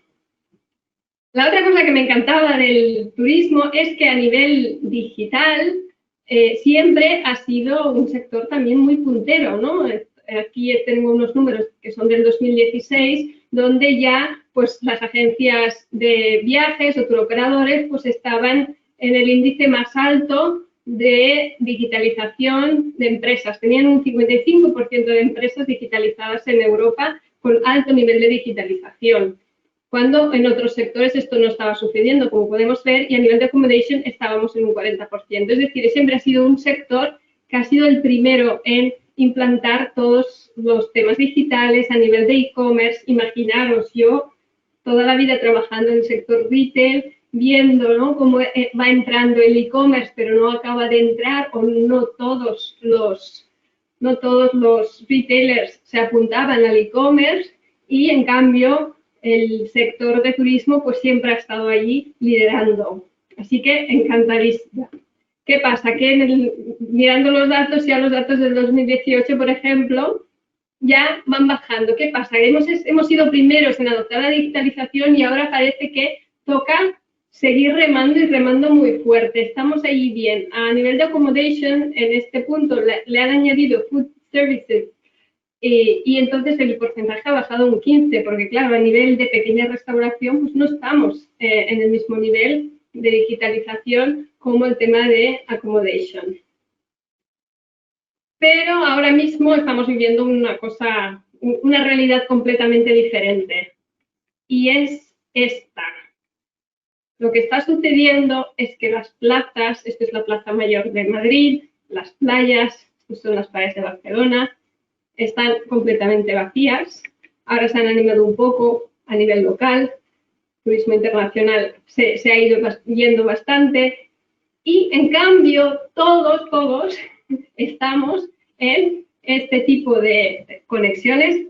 La otra cosa que me encantaba del turismo es que a nivel digital siempre ha sido un sector también muy puntero, ¿no? Aquí tengo unos números que son del 2016, donde ya pues, las agencias de viajes o turoperadores pues, estaban en el índice más alto de digitalización de empresas. Tenían un 55% de empresas digitalizadas en Europa con alto nivel de digitalización, cuando en otros sectores esto no estaba sucediendo, como podemos ver, y a nivel de accommodation estábamos en un 40%. Es decir, siempre ha sido un sector que ha sido el primero en implantar todos los temas digitales a nivel de e-commerce. Imaginaros, yo toda la vida trabajando en el sector retail, viendo, ¿no?, cómo va entrando el e-commerce, pero no acaba de entrar, o no todos los retailers se apuntaban al e-commerce, y en cambio el sector de turismo pues siempre ha estado allí liderando. Así que encantadísima. ¿Qué pasa? Que mirando los datos, ya los datos del 2018, por ejemplo, ya van bajando. ¿Qué pasa? Hemos sido primeros en adoptar la digitalización y ahora parece que toca seguir remando y remando muy fuerte. Estamos ahí bien. A nivel de accommodation, en este punto le han añadido food services y entonces el porcentaje ha bajado un 15%, porque claro, a nivel de pequeña restauración pues no estamos en el mismo nivel de digitalización como el tema de accommodation. Pero ahora mismo estamos viviendo una realidad completamente diferente, y es esta. Lo que está sucediendo es que las plazas, esta es la Plaza Mayor de Madrid, las playas, estas son las playas de Barcelona, están completamente vacías. Ahora se han animado un poco a nivel local, turismo internacional se ha ido yendo bastante, y en cambio todos estamos en este tipo de conexiones,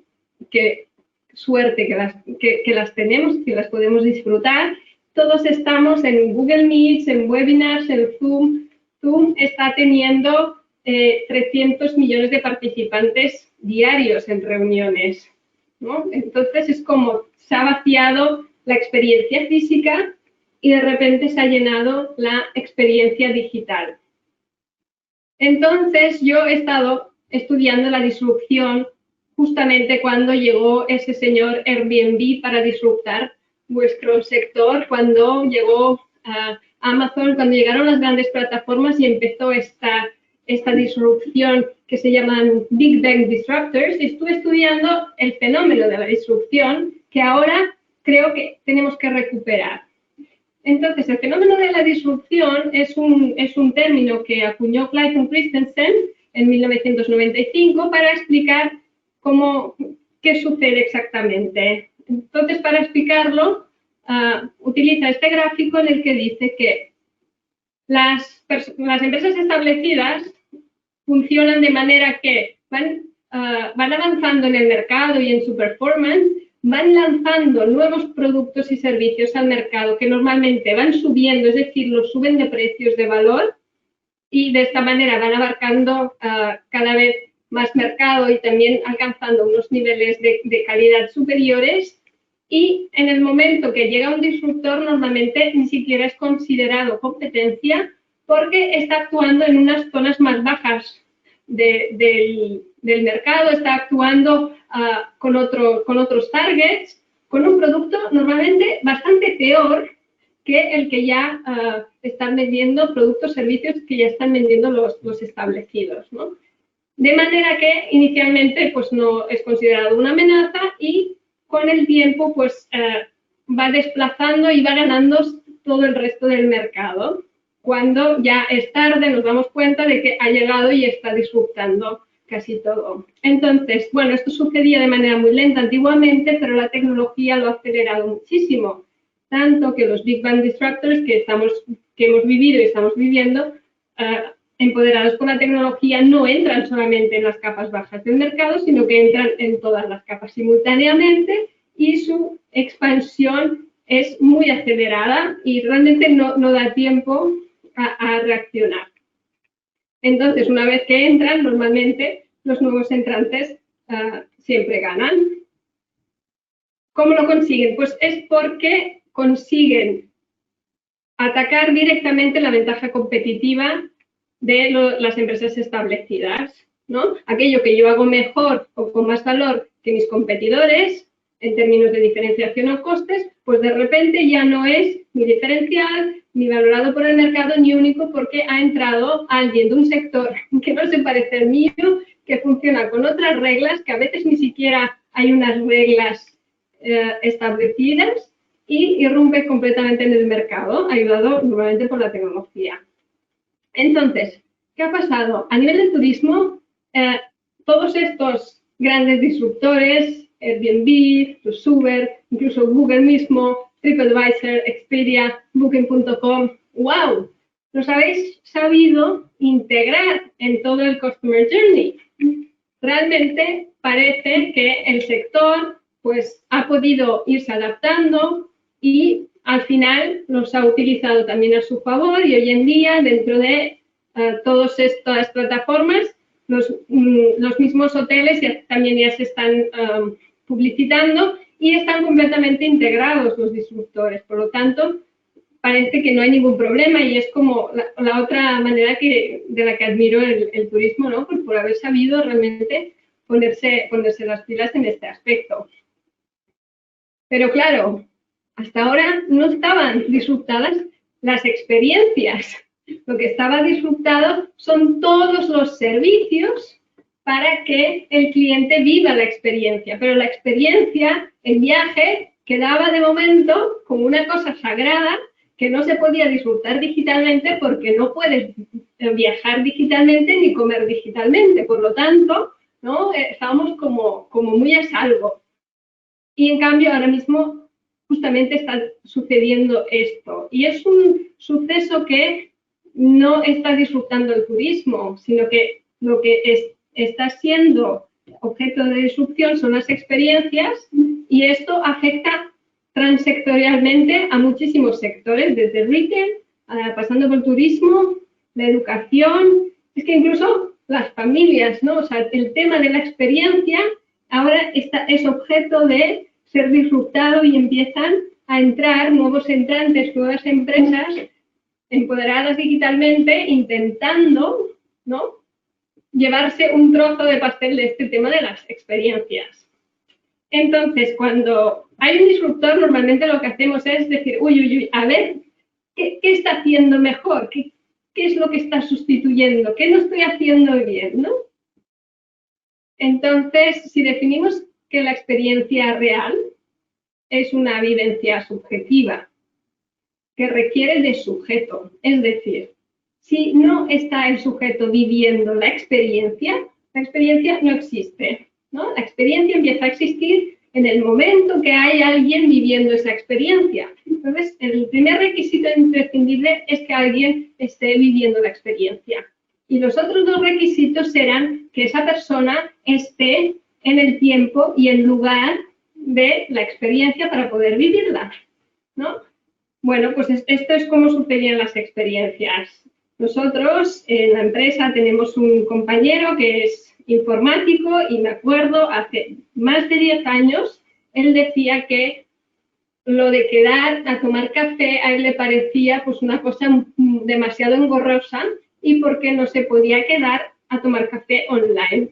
que suerte que las tenemos, que las podemos disfrutar. Todos estamos en Google Meets, en webinars, en Zoom. Zoom está teniendo 300 millones de participantes diarios en reuniones, ¿no? Entonces es como se ha vaciado la experiencia física y de repente se ha llenado la experiencia digital. Entonces yo he estado estudiando la disrupción justamente cuando llegó ese señor Airbnb para disruptar vuestro sector, cuando llegó Amazon, cuando llegaron las grandes plataformas y empezó esta disrupción que se llaman Big Bang Disruptors. Estuve estudiando el fenómeno de la disrupción que ahora creo que tenemos que recuperar. Entonces, el fenómeno de la disrupción es un término que acuñó Clayton Christensen en 1995 para explicar qué sucede exactamente. Entonces, para explicarlo, utiliza este gráfico en el que dice que las empresas establecidas funcionan de manera que van avanzando en el mercado y en su performance, van lanzando nuevos productos y servicios al mercado que normalmente van subiendo, es decir, los suben de precios, de valor, y de esta manera van abarcando cada vez más mercado y también alcanzando unos niveles de calidad superiores. Y en el momento que llega un disruptor, normalmente ni siquiera es considerado competencia porque está actuando en unas zonas más bajas del mercado, está actuando con otros targets, con un producto normalmente bastante peor que el que ya están vendiendo, productos, servicios que ya están vendiendo los establecidos, ¿no? De manera que inicialmente pues no es considerado una amenaza y con el tiempo pues va desplazando y va ganando todo el resto del mercado. Cuando ya es tarde nos damos cuenta de que ha llegado y está disruptando casi todo. Entonces, bueno, esto sucedía de manera muy lenta antiguamente, pero la tecnología lo ha acelerado muchísimo. Tanto que los Big Bang Disruptors que hemos vivido y estamos viviendo, empoderados por la tecnología, no entran solamente en las capas bajas del mercado, sino que entran en todas las capas simultáneamente y su expansión es muy acelerada y realmente no da tiempo a reaccionar. Entonces, una vez que entran, normalmente los nuevos entrantes siempre ganan. ¿Cómo lo consiguen? Pues es porque consiguen atacar directamente la ventaja competitiva de las empresas establecidas, ¿no? Aquello que yo hago mejor o con más valor que mis competidores, en términos de diferenciación o costes, pues de repente ya no es ni diferencial, ni valorado por el mercado, ni único porque ha entrado alguien de un sector que no se parece al mío, que funciona con otras reglas, que a veces ni siquiera hay unas reglas establecidas y irrumpe completamente en el mercado, ayudado normalmente por la tecnología. Entonces, ¿qué ha pasado? A nivel del turismo, todos estos grandes disruptores, Airbnb, Uber, incluso Google mismo, TripAdvisor, Expedia, Booking.com, ¡wow! Los habéis sabido integrar en todo el Customer Journey. Realmente parece que el sector pues, ha podido irse adaptando y al final los ha utilizado también a su favor y hoy en día dentro de todas estas plataformas los mismos hoteles también ya se están publicitando y están completamente integrados los disruptores. Por lo tanto, parece que no hay ningún problema y es como la otra manera de la que admiro el turismo, ¿no? Por haber sabido realmente ponerse las pilas en este aspecto. Pero claro, hasta ahora no estaban disruptadas las experiencias. Lo que estaba disruptado son todos los servicios para que el cliente viva la experiencia. Pero la experiencia, el viaje, quedaba de momento como una cosa sagrada que no se podía disfrutar digitalmente porque no puedes viajar digitalmente ni comer digitalmente. Por lo tanto, ¿no? Estábamos como muy a salvo. Y en cambio ahora mismo justamente está sucediendo esto. Y es un suceso que no está disruptando el turismo, sino que lo que está siendo objeto de disrupción son las experiencias y esto afecta transsectorialmente a muchísimos sectores, desde retail, pasando por el turismo, la educación, es que incluso las familias, ¿no? O sea, el tema de la experiencia ahora es objeto de ser disruptado y empiezan a entrar nuevos entrantes, nuevas empresas empoderadas digitalmente, intentando, ¿no?, llevarse un trozo de pastel de este tema de las experiencias. Entonces, cuando hay un disruptor, normalmente lo que hacemos es decir, uy, a ver, ¿qué está haciendo mejor? ¿Qué es lo que está sustituyendo? ¿Qué no estoy haciendo bien, no? Entonces, si definimos que la experiencia real es una vivencia subjetiva que requiere de sujeto, es decir, si no está el sujeto viviendo la experiencia no existe, ¿no? La experiencia empieza a existir en el momento que hay alguien viviendo esa experiencia. Entonces, el primer requisito imprescindible es que alguien esté viviendo la experiencia. Y los otros dos requisitos serán que esa persona esté en el tiempo y el lugar de la experiencia para poder vivirla, ¿no? Bueno, pues esto es como sucedían las experiencias. Nosotros en la empresa tenemos un compañero que es informático y me acuerdo hace más de 10 años, él decía que lo de quedar a tomar café a él le parecía pues una cosa demasiado engorrosa y porque no se podía quedar a tomar café online.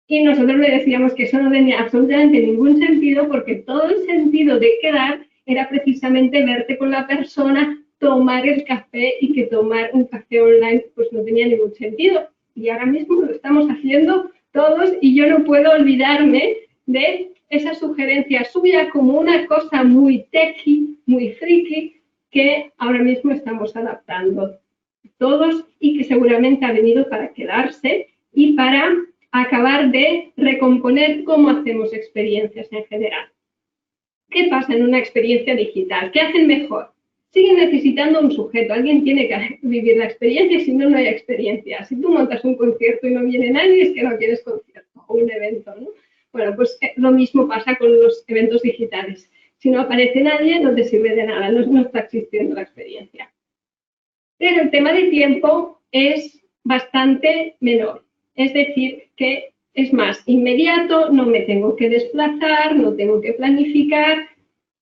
Y nosotros le decíamos que eso no tenía absolutamente ningún sentido porque todo el sentido de quedar era precisamente verte con la persona, tomar el café y que tomar un café online pues no tenía ningún sentido. Y ahora mismo lo estamos haciendo todos y yo no puedo olvidarme de esa sugerencia suya como una cosa muy techy, muy friki, que ahora mismo estamos adaptando todos y que seguramente ha venido para quedarse y para acabar de recomponer cómo hacemos experiencias en general. ¿Qué pasa en una experiencia digital? ¿Qué hacen mejor? Siguen necesitando un sujeto, alguien tiene que vivir la experiencia, si no, no hay experiencia. Si tú montas un concierto y no viene nadie, es que no quieres concierto o un evento, ¿no? Bueno, pues lo mismo pasa con los eventos digitales. Si no aparece nadie, no te sirve de nada, no está existiendo la experiencia. Pero el tema de tiempo es bastante menor. Es decir, que es más inmediato, no me tengo que desplazar, no tengo que planificar.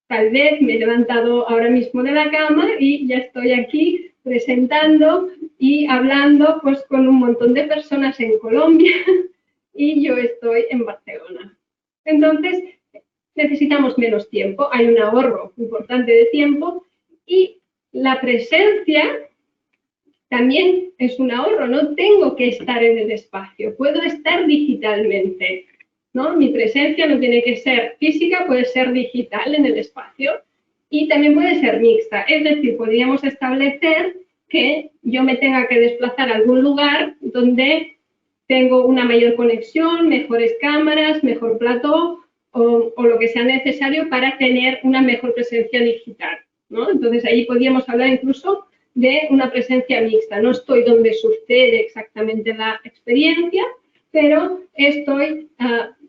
Tal vez me he levantado ahora mismo de la cama y ya estoy aquí presentando y hablando pues, con un montón de personas en Colombia y yo estoy en Barcelona. Entonces, necesitamos menos tiempo, hay un ahorro importante de tiempo y la presencia también es un ahorro, no tengo que estar en el espacio, puedo estar digitalmente, ¿no? Mi presencia no tiene que ser física, puede ser digital en el espacio y también puede ser mixta, es decir, podríamos establecer que yo me tenga que desplazar a algún lugar donde tengo una mayor conexión, mejores cámaras, mejor plató o lo que sea necesario para tener una mejor presencia digital, ¿no? Entonces ahí podríamos hablar incluso de una presencia mixta. No estoy donde sucede exactamente la experiencia, pero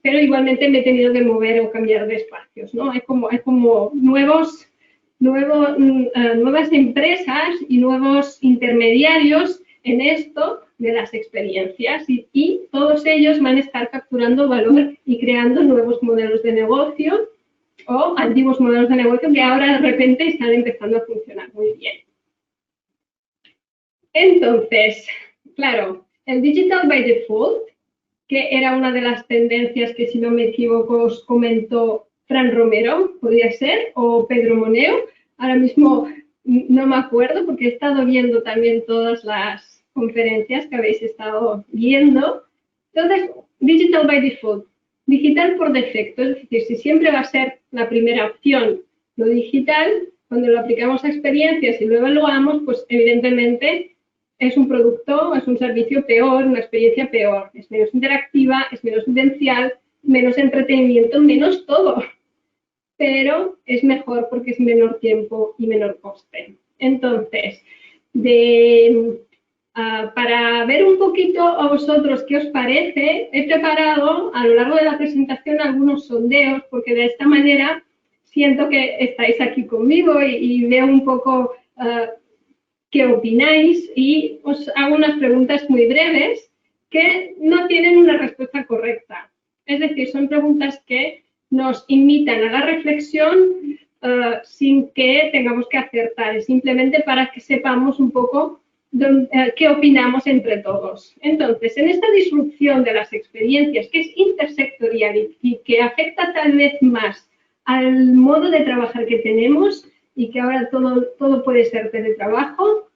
igualmente me he tenido que mover o cambiar de espacios, ¿no? Hay como nuevas empresas y nuevos intermediarios en esto de las experiencias y todos ellos van a estar capturando valor y creando nuevos modelos de negocio o antiguos modelos de negocio que ahora de repente están empezando a funcionar muy bien. Entonces, claro, el Digital by Default, que era una de las tendencias que, si no me equivoco, os comentó Fran Romero, podría ser, o Pedro Moneo. Ahora mismo no me acuerdo porque he estado viendo también todas las conferencias que habéis estado viendo. Entonces, Digital by Default, digital por defecto, es decir, si siempre va a ser la primera opción lo digital, cuando lo aplicamos a experiencias y lo evaluamos, pues evidentemente es un producto, es un servicio peor, una experiencia peor, es menos interactiva, es menos vivencial, menos entretenimiento, menos todo, pero es mejor porque es menor tiempo y menor coste. Entonces, para ver un poquito a vosotros qué os parece, he preparado a lo largo de la presentación algunos sondeos, porque de esta manera siento que estáis aquí conmigo y veo un poco qué opináis y os hago unas preguntas muy breves que no tienen una respuesta correcta. Es decir, son preguntas que nos invitan a la reflexión sin que tengamos que acertar, es simplemente para que sepamos un poco qué opinamos entre todos. Entonces, en esta disrupción de las experiencias, que es intersectorial y que afecta tal vez más al modo de trabajar que tenemos, y que ahora todo puede ser teletrabajo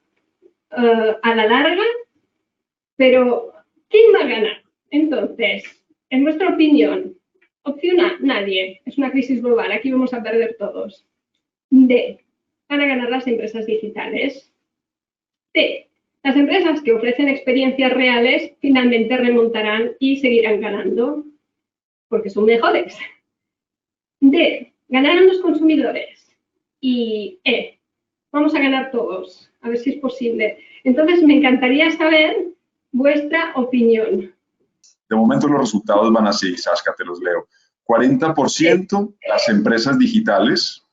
a la larga, pero ¿quién va a ganar? Entonces, en vuestra opinión, opción A, nadie, es una crisis global, aquí vamos a perder todos. D, van a ganar las empresas digitales. C, las empresas que ofrecen experiencias reales finalmente remontarán y seguirán ganando, porque son mejores. D, ganarán los consumidores. Y E, vamos a ganar todos, a ver si es posible. Entonces, me encantaría saber vuestra opinión. De momento los resultados van así, Saskia, te los leo. 40% las empresas digitales,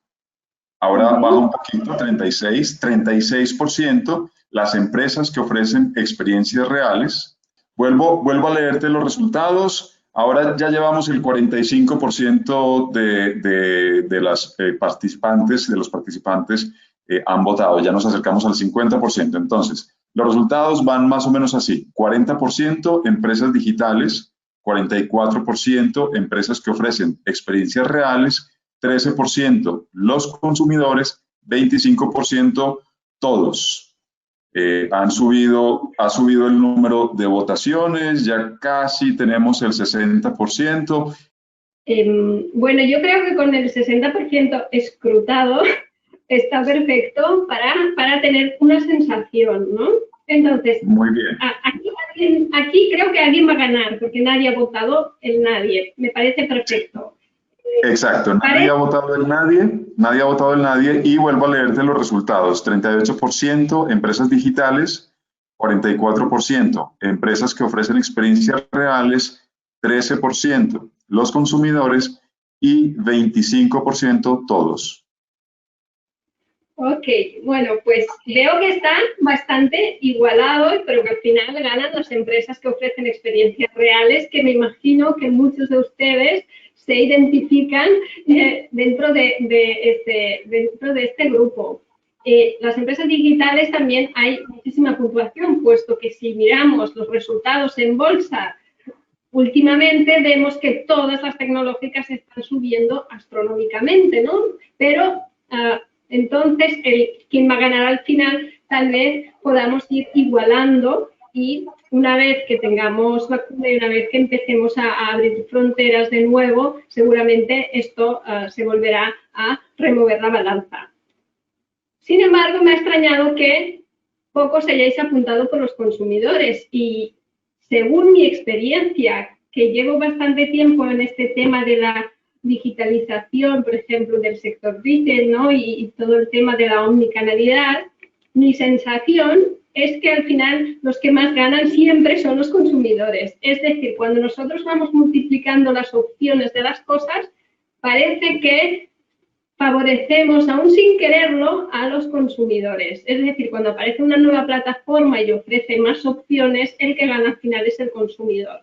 ahora baja un poquito, 36%, las empresas que ofrecen experiencias reales. Vuelvo a leerte los resultados. Ahora ya llevamos el 45% de las participantes, de los participantes han votado, ya nos acercamos al 50%. Entonces, los resultados van más o menos así: 40% empresas digitales, 44% empresas que ofrecen experiencias reales, 13% los consumidores, 25% todos. Ha subido el número de votaciones, ya casi tenemos el 60%. Bueno, yo creo que con el 60% escrutado está perfecto para tener una sensación, ¿no? Entonces, muy bien. Aquí creo que alguien va a ganar, porque nadie ha votado el nadie. Me parece perfecto. Exacto, nadie ha votado el nadie, y vuelvo a leerte los resultados: 38% empresas digitales, 44% empresas que ofrecen experiencias reales, 13% los consumidores y 25% todos. Ok, bueno, pues veo que está bastante igualado, pero que al final ganan las empresas que ofrecen experiencias reales, que me imagino que muchos de ustedes se identifican dentro de este grupo. Las empresas digitales también hay muchísima puntuación, puesto que si miramos los resultados en bolsa, últimamente vemos que todas las tecnológicas están subiendo astronómicamente, ¿no? Pero entonces, quien va a ganar al final, tal vez podamos ir igualando, y una vez que tengamos vacuna y una vez que empecemos a abrir fronteras de nuevo, seguramente esto se volverá a remover la balanza. Sin embargo, me ha extrañado que pocos hayáis apuntado por los consumidores, y según mi experiencia, que llevo bastante tiempo en este tema de la digitalización, por ejemplo, del sector retail, ¿no? y todo el tema de la omnicanalidad, mi sensación es que al final los que más ganan siempre son los consumidores. Es decir, cuando nosotros vamos multiplicando las opciones de las cosas, parece que favorecemos, aún sin quererlo, a los consumidores. Es decir, cuando aparece una nueva plataforma y ofrece más opciones, el que gana al final es el consumidor.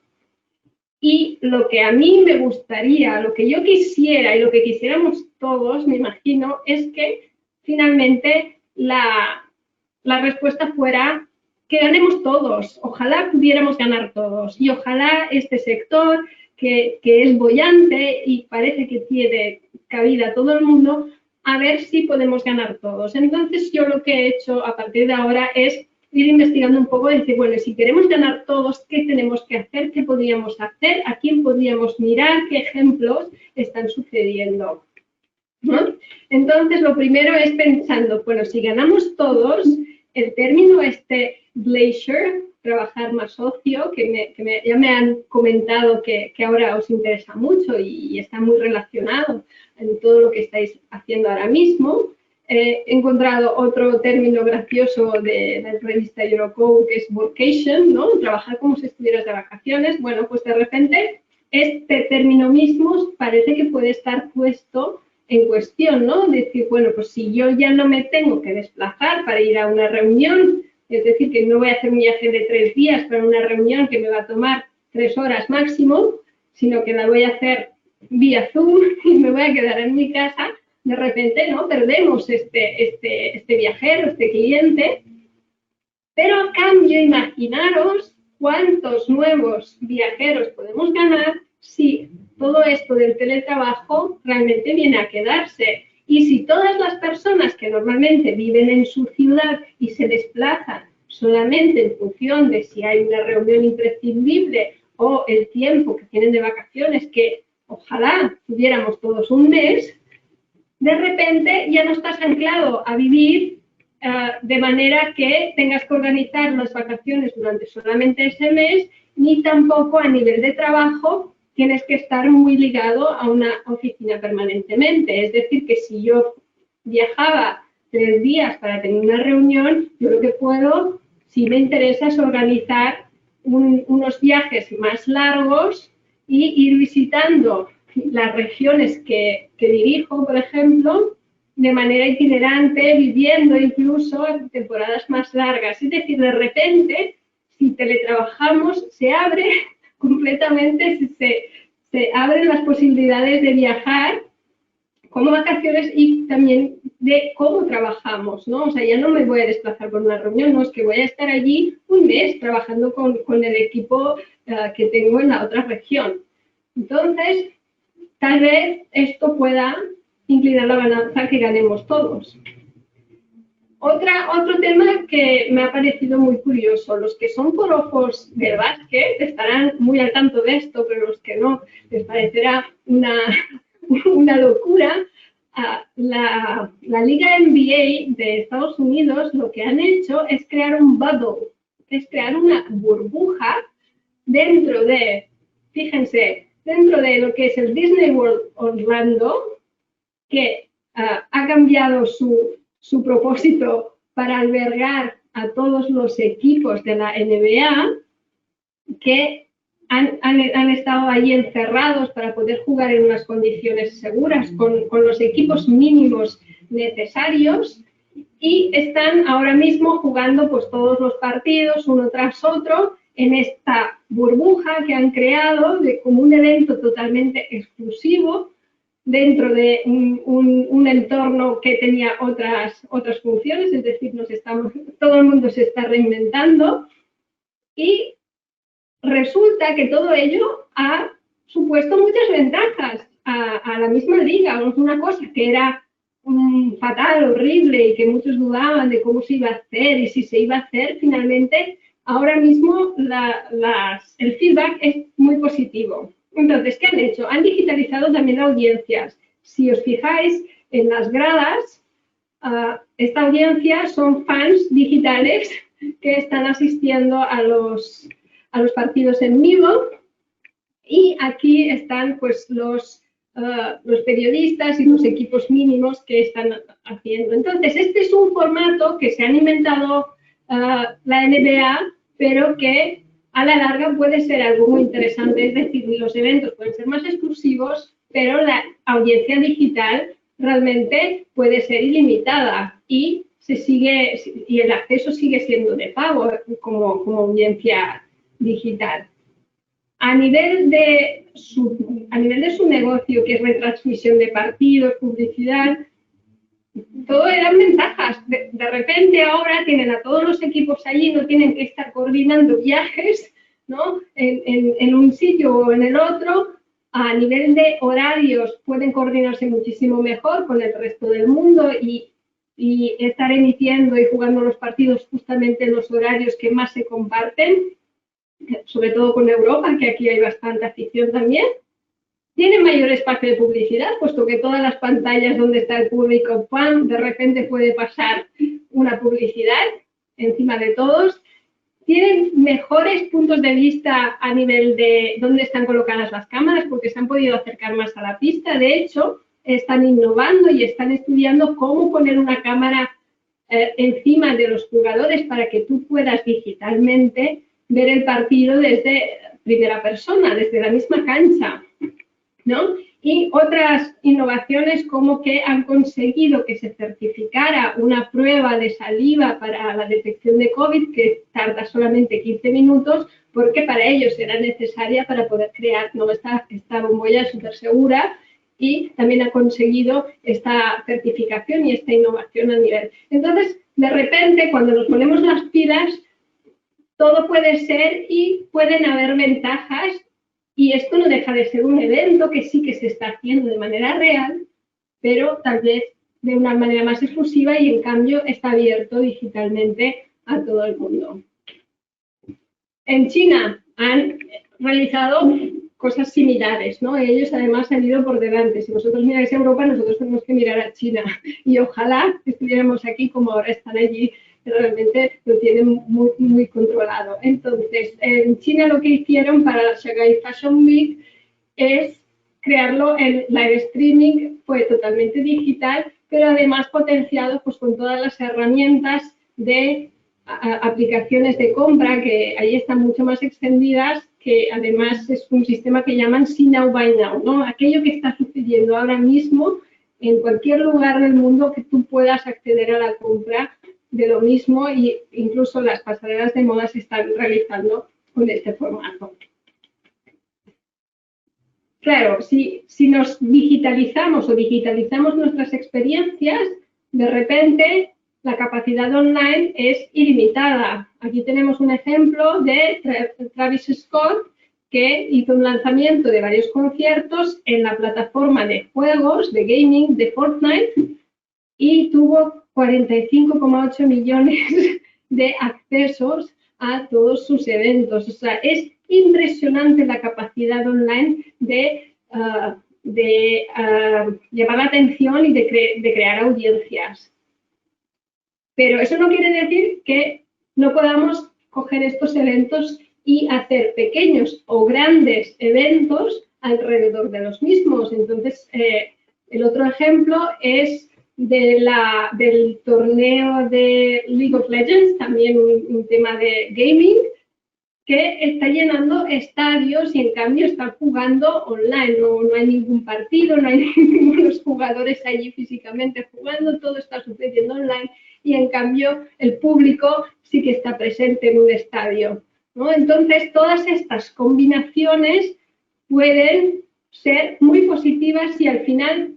Y lo que a mí me gustaría, lo que yo quisiera y lo que quisiéramos todos, me imagino, es que finalmente la respuesta fuera que ganemos todos. Ojalá pudiéramos ganar todos, y ojalá este sector que es boyante y parece que tiene cabida a todo el mundo, a ver si podemos ganar todos. Entonces, yo lo que he hecho a partir de ahora es ir investigando un poco y decir, bueno, si queremos ganar todos, ¿qué tenemos que hacer? ¿Qué podríamos hacer? ¿A quién podríamos mirar? ¿Qué ejemplos están sucediendo? ¿No? Entonces, lo primero es pensando, bueno, si ganamos todos, el término glacier, trabajar más ocio, ya me han comentado que ahora os interesa mucho y está muy relacionado en todo lo que estáis haciendo ahora mismo. He encontrado otro término gracioso de la revista Eurocode, que es workation, ¿no? Trabajar como si estuvieras de vacaciones. Bueno, pues de repente este término mismo parece que puede estar puesto en cuestión, ¿no? Decir, bueno, pues si yo ya no me tengo que desplazar para ir a una reunión, es decir, que no voy a hacer un viaje de 3 días para una reunión que me va a tomar 3 horas máximo, sino que la voy a hacer vía Zoom y me voy a quedar en mi casa, de repente, ¿no? Perdemos este viajero, este cliente, pero a cambio, imaginaros cuántos nuevos viajeros podemos ganar si todo esto del teletrabajo realmente viene a quedarse. Y si todas las personas que normalmente viven en su ciudad y se desplazan solamente en función de si hay una reunión imprescindible o el tiempo que tienen de vacaciones, que ojalá tuviéramos todos un mes, de repente ya no estás anclado a vivir de manera que tengas que organizar las vacaciones durante solamente ese mes, ni tampoco a nivel de trabajo tienes que estar muy ligado a una oficina permanentemente. Es decir, que si yo viajaba 3 días para tener una reunión, yo lo que puedo, si me interesa, es organizar unos viajes más largos y ir visitando las regiones que dirijo, por ejemplo, de manera itinerante, viviendo incluso en temporadas más largas. Es decir, de repente, si teletrabajamos, se abre completamente, se abren las posibilidades de viajar como vacaciones y también de cómo trabajamos, ¿no? O sea, ya no me voy a desplazar por una reunión, no, es que voy a estar allí un mes trabajando con el equipo que tengo en la otra región. Entonces, tal vez esto pueda inclinar la balanza que ganemos todos. Otro tema que me ha parecido muy curioso, los que son forofos del básquet estarán muy al tanto de esto, pero los que no, les parecerá una locura. La Liga NBA de Estados Unidos lo que han hecho es crear un bubble, es crear una burbuja dentro de, fíjense, dentro de lo que es el Disney World Orlando, que ha cambiado su propósito para albergar a todos los equipos de la NBA que han estado ahí encerrados para poder jugar en unas condiciones seguras con los equipos mínimos necesarios y están ahora mismo jugando pues todos los partidos uno tras otro en esta burbuja que han creado como un evento totalmente exclusivo dentro de un entorno que tenía otras funciones, es decir, todo el mundo se está reinventando y resulta que todo ello ha supuesto muchas ventajas a la misma liga. Una cosa que era fatal, horrible y que muchos dudaban de cómo se iba a hacer y si se iba a hacer, finalmente ahora mismo el feedback es muy positivo. Entonces, ¿qué han hecho? Han digitalizado también audiencias. Si os fijáis en las gradas, esta audiencia son fans digitales que están asistiendo a los partidos en vivo y aquí están pues los periodistas y los equipos mínimos que están haciendo. Entonces, este es un formato que se han inventado la NBA, pero que a la larga puede ser algo muy interesante, es decir, los eventos pueden ser más exclusivos, pero la audiencia digital realmente puede ser ilimitada y el acceso sigue siendo de pago como audiencia digital. A nivel de su negocio, que es retransmisión de partidos, publicidad, todo eran ventajas. De repente ahora tienen a todos los equipos allí, no tienen que estar coordinando viajes, ¿no? en un sitio o en el otro. A nivel de horarios pueden coordinarse muchísimo mejor con el resto del mundo y estar emitiendo y jugando los partidos justamente en los horarios que más se comparten, sobre todo con Europa, que aquí hay bastante afición también. Tienen mayor espacio de publicidad, puesto que todas las pantallas donde está el público, ¡pam!, de repente puede pasar una publicidad encima de todos. Tienen mejores puntos de vista a nivel de dónde están colocadas las cámaras, porque se han podido acercar más a la pista. De hecho, están innovando y están estudiando cómo poner una cámara encima de los jugadores para que tú puedas digitalmente ver el partido desde primera persona, desde la misma cancha, ¿no? Y otras innovaciones como que han conseguido que se certificara una prueba de saliva para la detección de COVID que tarda solamente 15 minutos porque para ellos era necesaria para poder crear esta bombolla súper segura y también ha conseguido esta certificación y esta innovación a nivel. Entonces, de repente, cuando nos ponemos las pilas, todo puede ser y pueden haber ventajas. Y esto no deja de ser un evento que sí que se está haciendo de manera real, pero tal vez de una manera más exclusiva y en cambio está abierto digitalmente a todo el mundo. En China han realizado cosas similares, ¿no? Ellos además han ido por delante. Si vosotros miráis a Europa, nosotros tenemos que mirar a China. Y ojalá estuviéramos aquí como ahora están allí, realmente lo tienen muy, muy controlado. Entonces, en China lo que hicieron para la Shanghai Fashion Week es crearlo en live streaming, fue totalmente digital, pero además potenciado pues, con todas las herramientas de aplicaciones de compra que ahí están mucho más extendidas, que además es un sistema que llaman See Now, Buy Now, ¿no? Aquello que está sucediendo ahora mismo en cualquier lugar del mundo que tú puedas acceder a la compra de lo mismo, y incluso las pasarelas de moda se están realizando con este formato. Claro, si nos digitalizamos o digitalizamos nuestras experiencias, de repente la capacidad online es ilimitada. Aquí tenemos un ejemplo de Travis Scott, que hizo un lanzamiento de varios conciertos en la plataforma de juegos, de gaming, de Fortnite, y tuvo 45,8 millones de accesos a todos sus eventos. O sea, es impresionante la capacidad online de llamar la atención y de crear audiencias. Pero eso no quiere decir que no podamos coger estos eventos y hacer pequeños o grandes eventos alrededor de los mismos. Entonces, el otro ejemplo es del torneo de League of Legends, también un tema de gaming, que está llenando estadios y en cambio está jugando online. No hay ningún partido, no hay ningunos jugadores allí físicamente jugando, todo está sucediendo online y en cambio el público sí que está presente en un estadio, ¿no? Entonces, todas estas combinaciones pueden ser muy positivas y al final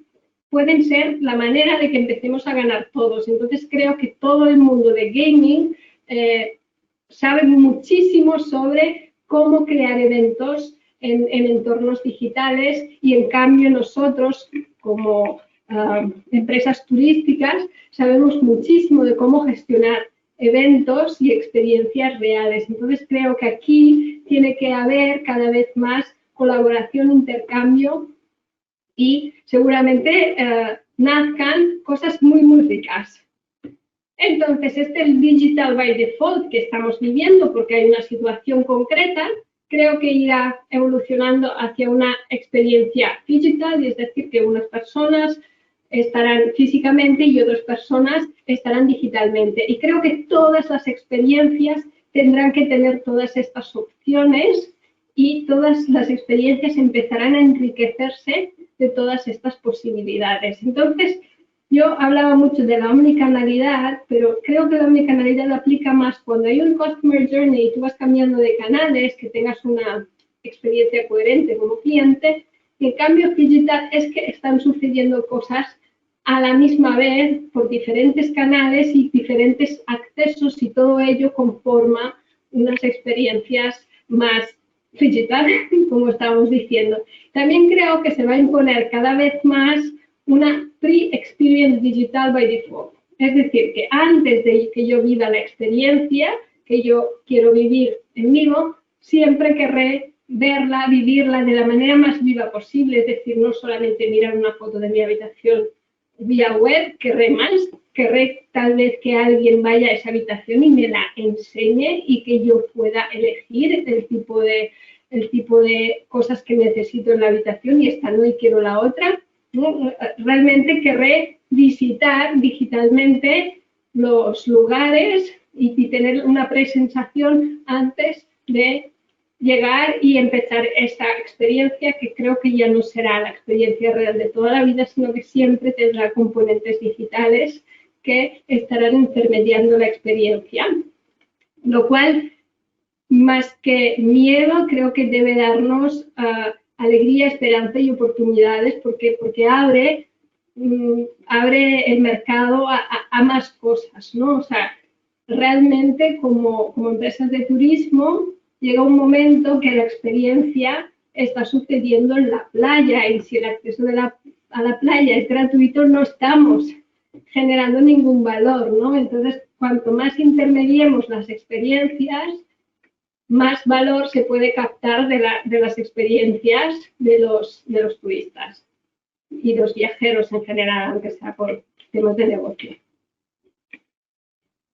pueden ser la manera de que empecemos a ganar todos. Entonces, creo que todo el mundo de gaming sabe muchísimo sobre cómo crear eventos en entornos digitales y en cambio nosotros como empresas turísticas sabemos muchísimo de cómo gestionar eventos y experiencias reales. Entonces creo que aquí tiene que haber cada vez más colaboración, intercambio y seguramente nazcan cosas muy, muy ricas. Entonces, este es el digital by default que estamos viviendo porque hay una situación concreta. Creo que irá evolucionando hacia una experiencia digital, y es decir, que unas personas estarán físicamente y otras personas estarán digitalmente. Y creo que todas las experiencias tendrán que tener todas estas opciones y todas las experiencias empezarán a enriquecerse de todas estas posibilidades. Entonces, yo hablaba mucho de la omnicanalidad, pero creo que la omnicanalidad lo aplica más cuando hay un customer journey y tú vas cambiando de canales, que tengas una experiencia coherente como cliente. Y en cambio, digital es que están sucediendo cosas a la misma vez por diferentes canales y diferentes accesos y todo ello conforma unas experiencias más digital, como estábamos diciendo. También creo que se va a imponer cada vez más una pre-experience digital by default. Es decir, que antes de que yo viva la experiencia que yo quiero vivir en vivo, siempre querré verla, vivirla de la manera más viva posible. Es decir, no solamente mirar una foto de mi habitación vía web, querré tal vez que alguien vaya a esa habitación y me la enseñe y que yo pueda elegir el tipo de cosas que necesito en la habitación y esta no y quiero la otra. ¿No? Realmente querré visitar digitalmente los lugares y tener una presensación antes de llegar y empezar esta experiencia, que creo que ya no será la experiencia real de toda la vida, sino que siempre tendrá componentes digitales que estarán intermediando la experiencia. Lo cual, más que miedo, creo que debe darnos alegría, esperanza y oportunidades porque abre el mercado a más cosas, ¿no? O sea, realmente como empresas de turismo llega un momento que la experiencia está sucediendo en la playa y si el acceso a la playa es gratuito no estamos generando ningún valor, ¿no? Entonces, cuanto más intermediemos las experiencias, más valor se puede captar de las experiencias de los turistas y los viajeros en general, aunque sea por temas de negocio.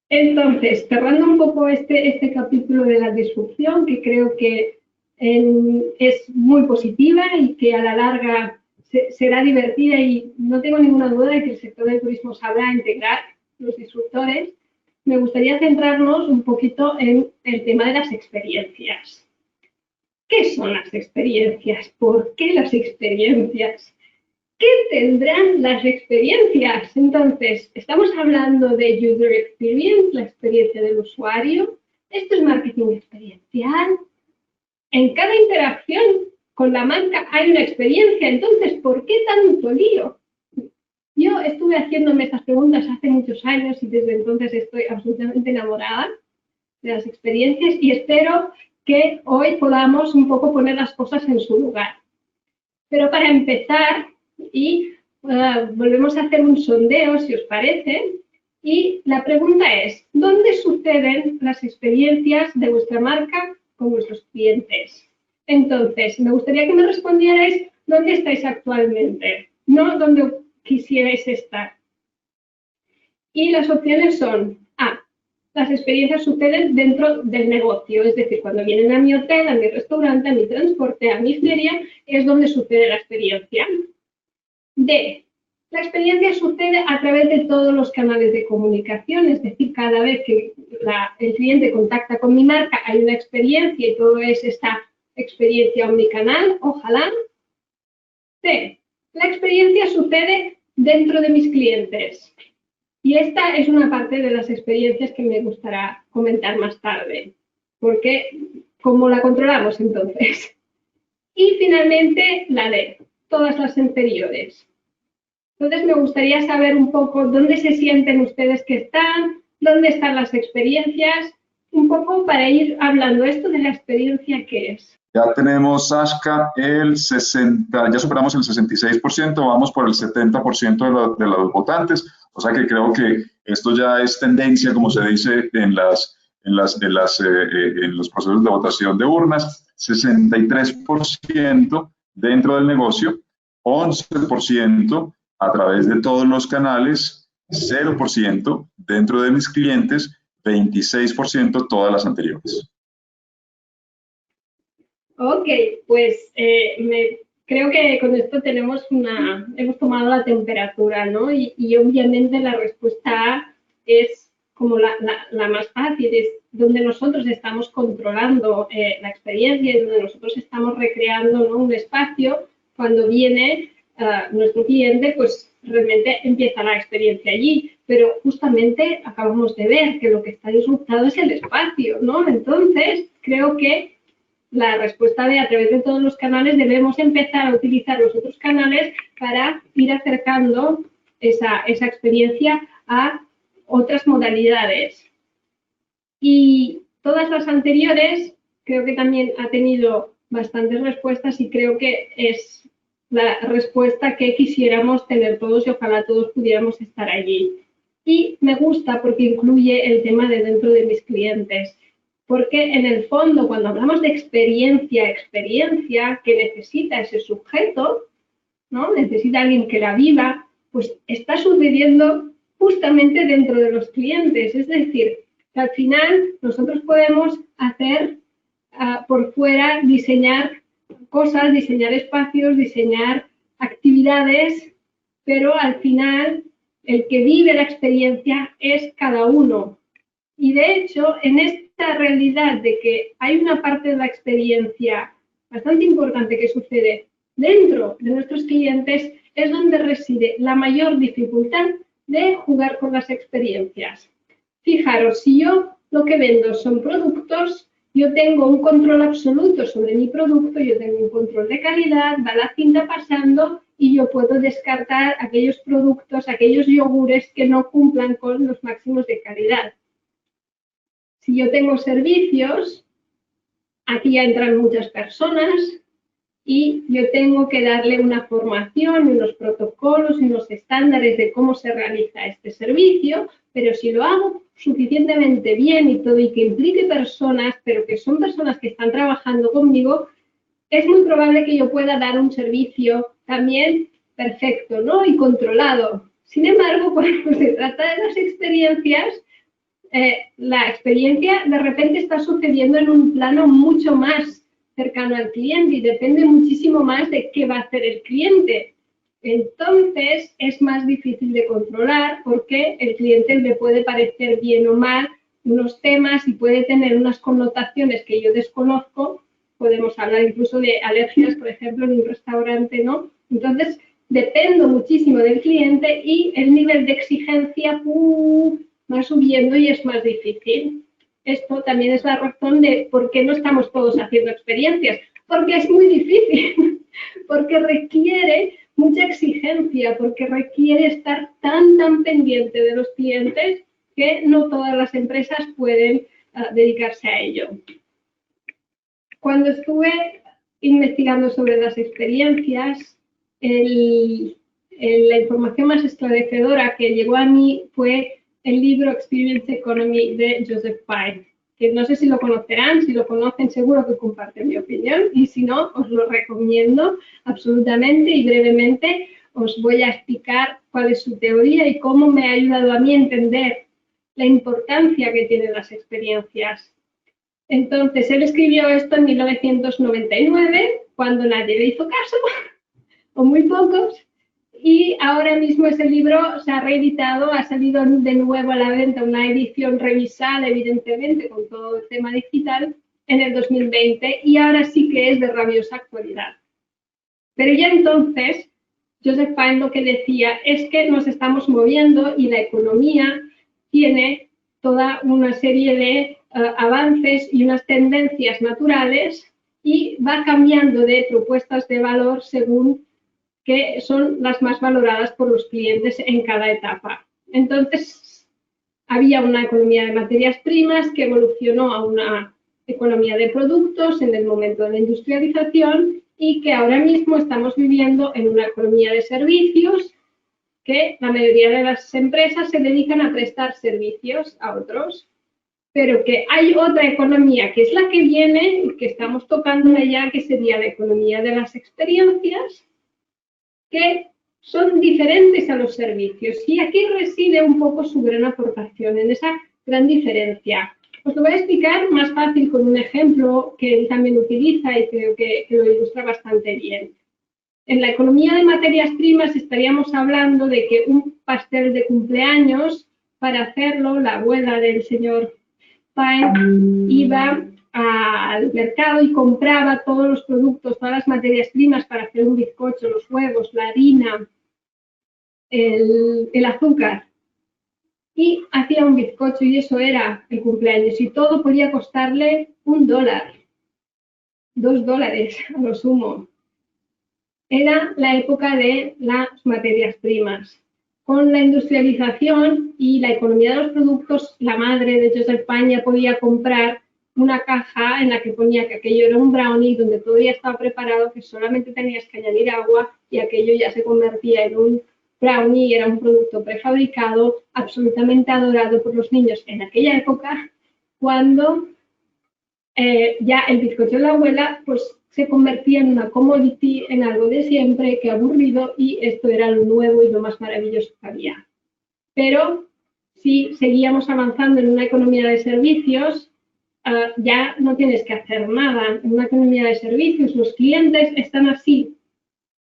Entonces, cerrando un poco este capítulo de la disrupción, que creo que es muy positiva y que a la larga será divertida y no tengo ninguna duda de que el sector del turismo sabrá integrar los disruptores, me gustaría centrarnos un poquito en el tema de las experiencias. ¿Qué son las experiencias? ¿Por qué las experiencias? ¿qué tendrán las experiencias? Entonces, estamos hablando de User Experience, la experiencia del usuario. Esto es marketing experiencial. En cada interacción con la marca hay una experiencia. Entonces, ¿por qué tanto lío? Yo estuve haciéndome estas preguntas hace muchos años y desde entonces estoy absolutamente enamorada de las experiencias y espero que hoy podamos un poco poner las cosas en su lugar. Pero para empezar, volvemos a hacer un sondeo, si os parece, y la pregunta es, ¿dónde suceden las experiencias de vuestra marca con vuestros clientes? Entonces, me gustaría que me respondierais dónde estáis actualmente, no dónde quisierais estar. Y las opciones son A. Las experiencias suceden dentro del negocio, es decir, cuando vienen a mi hotel, a mi restaurante, a mi transporte, a mi feria, es donde sucede la experiencia. D. La experiencia sucede a través de todos los canales de comunicación, es decir, cada vez que el cliente contacta con mi marca hay una experiencia y todo es esta experiencia omnicanal, ojalá. C. La experiencia sucede dentro de mis clientes. Y esta es una parte de las experiencias que me gustará comentar más tarde, porque ¿cómo la controlamos entonces? Y finalmente la D, todas las anteriores. Entonces me gustaría saber un poco dónde se sienten ustedes que están, dónde están las experiencias, un poco para ir hablando esto de la experiencia que es. Ya tenemos, Sashka, ya superamos el 66%, vamos por el 70% de los votantes, o sea que creo que esto ya es tendencia, como se dice en los procesos de votación de urnas, 63% dentro del negocio, 11% a través de todos los canales, 0% dentro de mis clientes, 26% todas las anteriores. Ok, pues creo que con esto hemos tomado la temperatura, ¿no? Y obviamente la respuesta A es como la más fácil, es donde nosotros estamos controlando la experiencia y donde nosotros estamos recreando, ¿no?, un espacio. Cuando viene nuestro cliente, pues realmente empieza la experiencia allí, pero justamente acabamos de ver que lo que está disruptado es el espacio, ¿no? Entonces, creo que la respuesta de a través de todos los canales debemos empezar a utilizar los otros canales para ir acercando esa experiencia a otras modalidades. Y todas las anteriores creo que también ha tenido bastantes respuestas y creo que es la respuesta que quisiéramos tener todos y ojalá todos pudiéramos estar allí. Y me gusta porque incluye el tema de dentro de mis clientes. Porque en el fondo, cuando hablamos de experiencia que necesita ese sujeto, ¿no?, necesita alguien que la viva, pues está sucediendo justamente dentro de los clientes. Es decir, que al final nosotros podemos hacer por fuera, diseñar cosas, diseñar espacios, diseñar actividades, pero al final el que vive la experiencia es cada uno. Y de hecho, en esta realidad de que hay una parte de la experiencia bastante importante que sucede dentro de nuestros clientes, es donde reside la mayor dificultad de jugar con las experiencias. Fijaros, si yo lo que vendo son productos, yo tengo un control absoluto sobre mi producto, yo tengo un control de calidad, va la cinta pasando y yo puedo descartar aquellos productos, aquellos yogures que no cumplan con los máximos de calidad. Si yo tengo servicios, aquí ya entran muchas personas y yo tengo que darle una formación, unos protocolos, unos estándares de cómo se realiza este servicio, pero si lo hago suficientemente bien y todo y que implique personas, pero que son personas que están trabajando conmigo, es muy probable que yo pueda dar un servicio también perfecto, ¿no?, y controlado. Sin embargo, cuando se trata de las experiencias, la experiencia de repente está sucediendo en un plano mucho más cercano al cliente y depende muchísimo más de qué va a hacer el cliente. Entonces es más difícil de controlar porque el cliente le puede parecer bien o mal unos temas y puede tener unas connotaciones que yo desconozco. Podemos hablar incluso de alergias, por ejemplo, en un restaurante, ¿no? Entonces dependo muchísimo del cliente y el nivel de exigencia va subiendo y es más difícil. Esto también es la razón de por qué no estamos todos haciendo experiencias, porque es muy difícil, porque requiere mucha exigencia, porque requiere estar tan pendiente de los clientes que no todas las empresas pueden dedicarse a ello. Cuando estuve investigando sobre las experiencias, la información más esclarecedora que llegó a mí fue el libro Experience Economy de Joseph Pine, que no sé si lo conocerán, si lo conocen seguro que comparten mi opinión y si no, os lo recomiendo absolutamente y brevemente os voy a explicar cuál es su teoría y cómo me ha ayudado a mí a entender la importancia que tienen las experiencias. Entonces, él escribió esto en 1999, cuando nadie le hizo caso, o muy pocos, y ahora mismo ese libro se ha reeditado, ha salido de nuevo a la venta, una edición revisada, evidentemente, con todo el tema digital, en el 2020, y ahora sí que es de rabiosa actualidad. Pero ya entonces, Joseph Pine lo que decía es que nos estamos moviendo y la economía tiene toda una serie de avances y unas tendencias naturales y va cambiando de propuestas de valor según que son las más valoradas por los clientes en cada etapa. Entonces, había una economía de materias primas que evolucionó a una economía de productos en el momento de la industrialización y que ahora mismo estamos viviendo en una economía de servicios que la mayoría de las empresas se dedican a prestar servicios a otros, pero que hay otra economía que es la que viene y que estamos tocando ya, que sería la economía de las experiencias, que son diferentes a los servicios. Y aquí reside un poco su gran aportación, en esa gran diferencia. Os lo voy a explicar más fácil con un ejemplo que él también utiliza y creo que lo ilustra bastante bien. En la economía de materias primas estaríamos hablando de que un pastel de cumpleaños, para hacerlo, la abuela del señor Pine iba al mercado y compraba todos los productos, todas las materias primas para hacer un bizcocho, los huevos, la harina, el azúcar, y hacía un bizcocho y eso era el cumpleaños y todo podía costarle $1, $2 a lo sumo. Era la época de las materias primas. Con la industrialización y la economía de los productos, la madre de Joseph Pine ya podía comprar una caja en la que ponía que aquello era un brownie, donde todo ya estaba preparado, que solamente tenías que añadir agua y aquello ya se convertía en un brownie y era un producto prefabricado, absolutamente adorado por los niños en aquella época, cuando ya el bizcocho de la abuela pues se convertía en una commodity, en algo de siempre, que aburrido, y esto era lo nuevo y lo más maravilloso que había. Pero si seguíamos avanzando en una economía de servicios, ya no tienes que hacer nada. En una economía de servicios los clientes están así.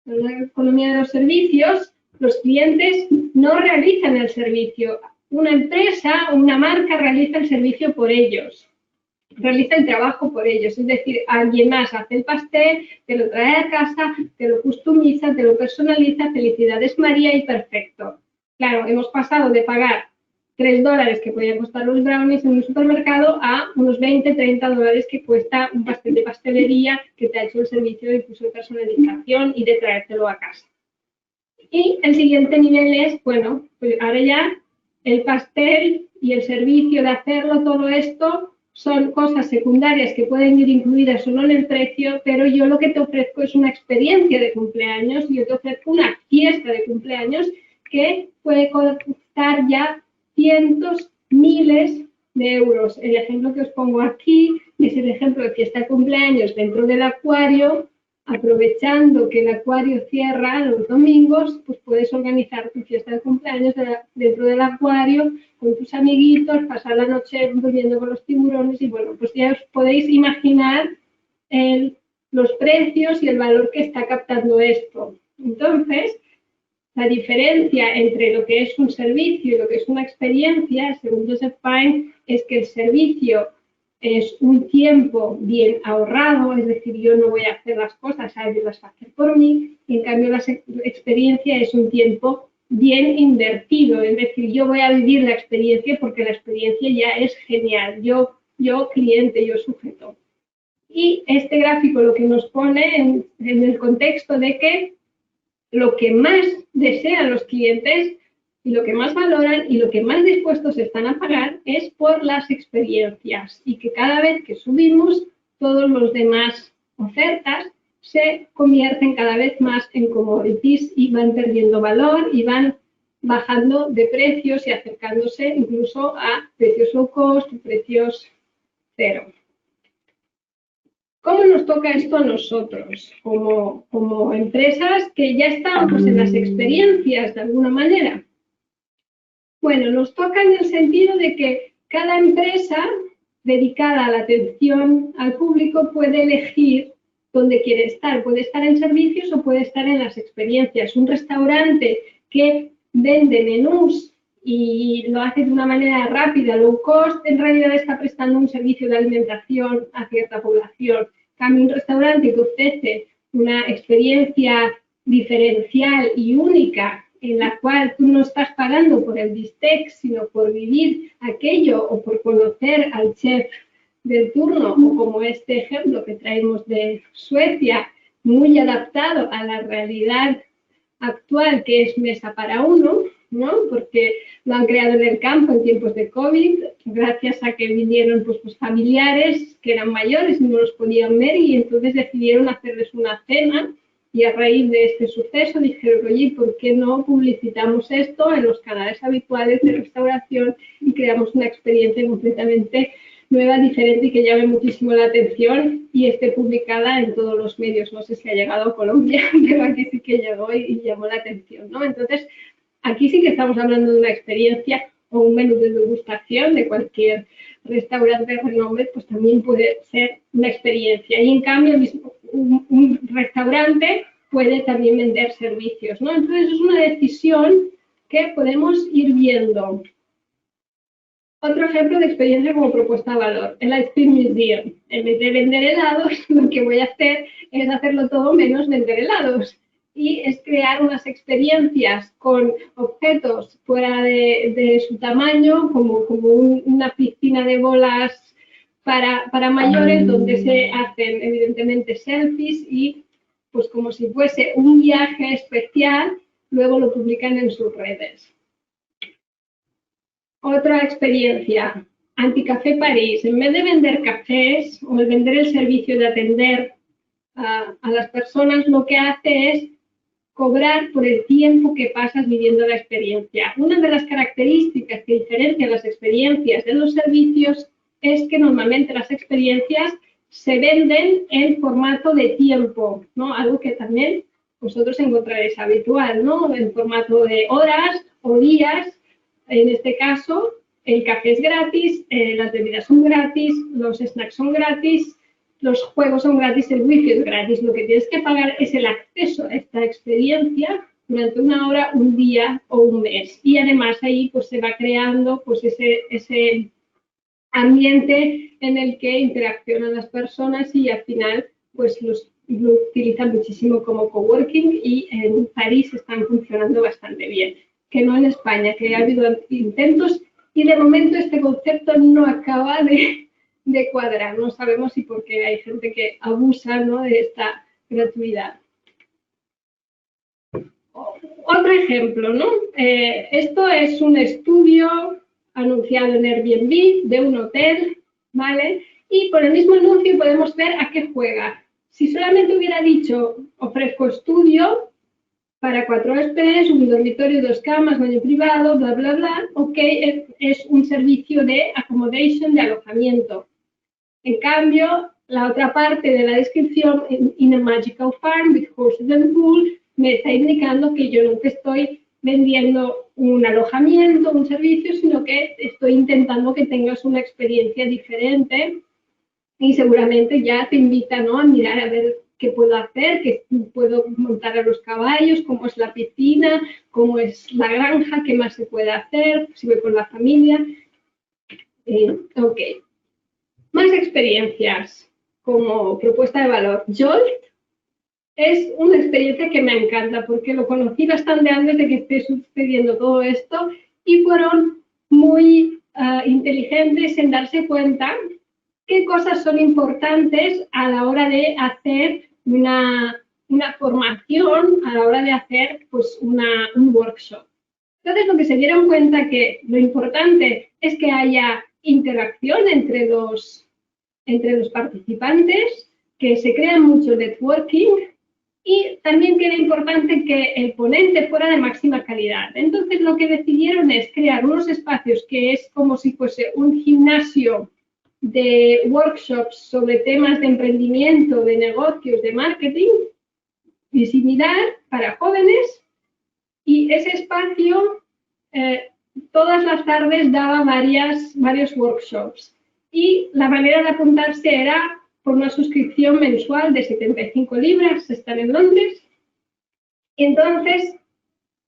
En una economía de los servicios los clientes no realizan el servicio. Una empresa o una marca realiza el servicio por ellos. Realiza el trabajo por ellos, es decir, alguien más hace el pastel, te lo trae a casa, te lo customiza, te lo personaliza, felicidades María y perfecto. Claro, hemos pasado de pagar $3 que podían costar los brownies en un supermercado a unos 20, $30 que cuesta un pastel de pastelería que te ha hecho el servicio incluso de personalización y de traértelo a casa. Y el siguiente nivel es, bueno, pues ahora ya el pastel y el servicio de hacerlo, todo esto son cosas secundarias que pueden ir incluidas solo en el precio, pero yo lo que te ofrezco es una experiencia de cumpleaños, yo te ofrezco una fiesta de cumpleaños que puede costar ya cientos, miles de euros. El ejemplo que os pongo aquí es el ejemplo de fiesta de cumpleaños dentro del acuario. Aprovechando que el acuario cierra los domingos, pues puedes organizar tu fiesta de cumpleaños dentro del acuario con tus amiguitos, pasar la noche durmiendo con los tiburones y bueno, pues ya os podéis imaginar los precios y el valor que está captando esto. Entonces, la diferencia entre lo que es un servicio y lo que es una experiencia, según Joseph Pine, es que el servicio es un tiempo bien ahorrado, es decir, yo no voy a hacer las cosas, alguien las va a hacer por mí, y en cambio la experiencia es un tiempo bien invertido, es decir, yo voy a vivir la experiencia porque la experiencia ya es genial, yo cliente, yo sujeto. Y este gráfico lo que nos pone en el contexto de que lo que más desean los clientes y lo que más valoran y lo que más dispuestos están a pagar es por las experiencias y que cada vez que subimos todos los demás ofertas se convierten cada vez más en commodities y van perdiendo valor y van bajando de precios y acercándose incluso a precios low cost, precios cero. ¿Cómo nos toca esto a nosotros como empresas que ya estamos en las experiencias de alguna manera? Bueno, nos toca en el sentido de que cada empresa dedicada a la atención al público puede elegir dónde quiere estar. Puede estar en servicios o puede estar en las experiencias. Un restaurante que vende menús y lo hace de una manera rápida, low cost, en realidad está prestando un servicio de alimentación a cierta población. En cambio, un restaurante que ofrece una experiencia diferencial y única en la cual tú no estás pagando por el bistec, sino por vivir aquello o por conocer al chef del turno, o como este ejemplo que traemos de Suecia, muy adaptado a la realidad actual que es mesa para uno, ¿no? Porque lo han creado en el campo en tiempos de COVID, gracias a que vinieron pues familiares que eran mayores y no los podían ver y entonces decidieron hacerles una cena y a raíz de este suceso dijeron, oye, ¿por qué no publicitamos esto en los canales habituales de restauración y creamos una experiencia completamente nueva, diferente y que llame muchísimo la atención y esté publicada en todos los medios? No sé si ha llegado a Colombia, pero aquí sí que llegó y llamó la atención, ¿no? Entonces, aquí sí que estamos hablando de una experiencia o un menú de degustación de cualquier restaurante de renombre, pues también puede ser una experiencia. Y en cambio, un restaurante puede también vender servicios, ¿no? Entonces, es una decisión que podemos ir viendo. Otro ejemplo de experiencia como propuesta de valor, el Ice Cream Museum. En vez de vender helados, lo que voy a hacer es hacerlo todo menos vender helados. Y es crear unas experiencias con objetos fuera de su tamaño, como una piscina de bolas para mayores, donde se hacen evidentemente selfies y pues como si fuese un viaje especial, luego lo publican en sus redes. Otra experiencia, Anticafé París. En vez de vender cafés o de vender el servicio de atender a las personas, lo que hace es cobrar por el tiempo que pasas viviendo la experiencia. Una de las características que diferencian las experiencias de los servicios es que normalmente las experiencias se venden en formato de tiempo, ¿no? Algo que también vosotros encontraréis habitual, ¿no? En formato de horas o días. En este caso, el café es gratis, las bebidas son gratis, los snacks son gratis, los juegos son gratis, el wifi es gratis. Lo que tienes que pagar es el acceso a esta experiencia durante una hora, un día o un mes. Y además ahí pues se va creando pues ese ambiente en el que interaccionan las personas y al final pues lo utilizan muchísimo como coworking y en París están funcionando bastante bien. Que no en España, que ha habido intentos y de momento este concepto no acaba de cuadrar. No sabemos si porque hay gente que abusa, ¿no?, de esta gratuidad. Otro ejemplo, ¿no? Esto es un estudio anunciado en Airbnb de un hotel, ¿vale? Y por el mismo anuncio podemos ver a qué juega. Si solamente hubiera dicho ofrezco estudio para 4 huéspedes, un dormitorio, 2 camas, baño privado, bla, bla, bla, ok, es un servicio de accommodation, de alojamiento. En cambio, la otra parte de la descripción, in a magical farm with horses and pool, me está indicando que yo no te estoy vendiendo un alojamiento, un servicio, sino que estoy intentando que tengas una experiencia diferente y seguramente ya te invita, ¿no?, a mirar a ver qué puedo hacer, qué puedo montar a los caballos, cómo es la piscina, cómo es la granja, qué más se puede hacer, si voy con la familia. Ok. Más experiencias como propuesta de valor. Jolt es una experiencia que me encanta porque lo conocí bastante antes de que esté sucediendo todo esto y fueron muy inteligentes en darse cuenta qué cosas son importantes a la hora de hacer una formación, a la hora de hacer pues, un workshop. Entonces, lo que se dieron cuenta que lo importante es que haya interacción entre los participantes, que se crea mucho networking y también que era importante que el ponente fuera de máxima calidad. Entonces, lo que decidieron es crear unos espacios que es como si fuese un gimnasio de workshops sobre temas de emprendimiento, de negocios, de marketing y similar para jóvenes. Y ese espacio todas las tardes daba varios workshops. Y la manera de apuntarse era por una suscripción mensual de 75 libras, están en Londres. Entonces,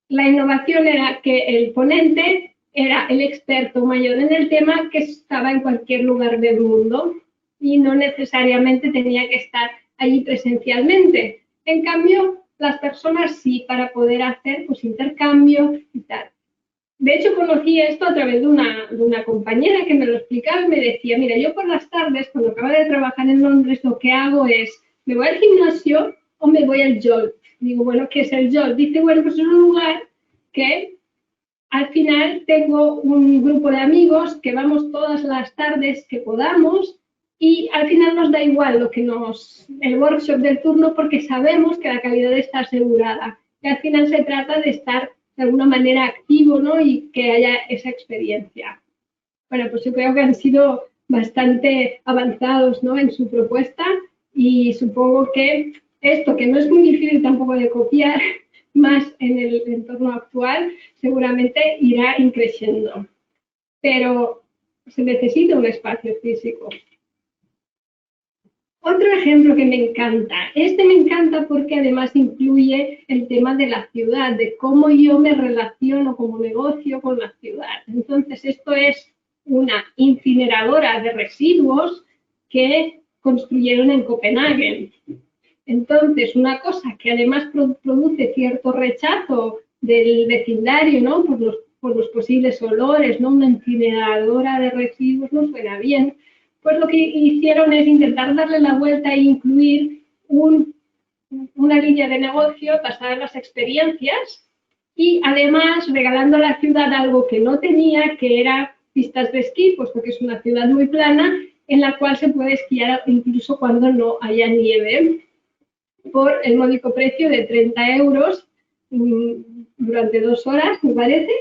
la innovación era que el ponente era el experto mayor en el tema que estaba en cualquier lugar del mundo y no necesariamente tenía que estar allí presencialmente. En cambio, las personas sí, para poder hacer pues, intercambio y tal. De hecho, conocí esto a través de una compañera que me lo explicaba y me decía, mira, yo por las tardes, cuando acabo de trabajar en Londres, lo que hago es, me voy al gimnasio o me voy al Jolt. Digo, bueno, ¿qué es el Jolt? Dice, bueno, pues es un lugar que al final tengo un grupo de amigos que vamos todas las tardes que podamos y al final nos da igual el workshop del turno porque sabemos que la calidad está asegurada. Y al final se trata de estar de alguna manera activo, ¿no? Y que haya esa experiencia. Bueno, pues yo creo que han sido bastante avanzados, ¿no? En su propuesta y supongo que esto, que no es muy difícil tampoco de copiar, más en el entorno actual, seguramente irá increciendo. Pero se necesita un espacio físico. Otro ejemplo que me encanta, me encanta porque además incluye el tema de la ciudad, de cómo yo me relaciono como negocio con la ciudad. Entonces, esto es una incineradora de residuos que construyeron en Copenhague. Entonces, una cosa que además produce cierto rechazo del vecindario, ¿no? Por los posibles olores, ¿no? Una incineradora de residuos no suena bien. Pues lo que hicieron es intentar darle la vuelta e incluir una línea de negocio basada en las experiencias y además regalando a la ciudad algo que no tenía, que era pistas de esquí, puesto que es una ciudad muy plana en la cual se puede esquiar incluso cuando no haya nieve, por el módico precio de 30 euros durante 2 horas, me parece.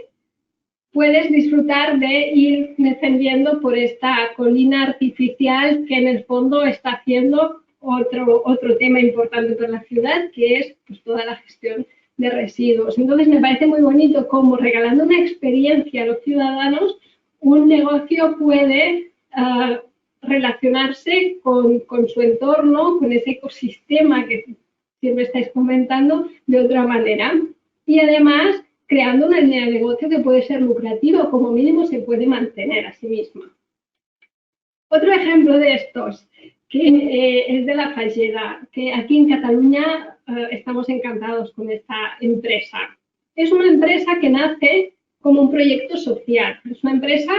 Puedes disfrutar de ir descendiendo por esta colina artificial que en el fondo está haciendo otro tema importante para la ciudad, que es pues, toda la gestión de residuos. Entonces me parece muy bonito cómo regalando una experiencia a los ciudadanos, un negocio puede relacionarse con su entorno, con ese ecosistema que siempre estáis comentando, de otra manera. Y además, creando una línea de negocio que puede ser lucrativa o como mínimo se puede mantener a sí misma. Otro ejemplo de estos, que es de la Falleda, que aquí en Cataluña estamos encantados con esta empresa. Es una empresa que nace como un proyecto social. Es una empresa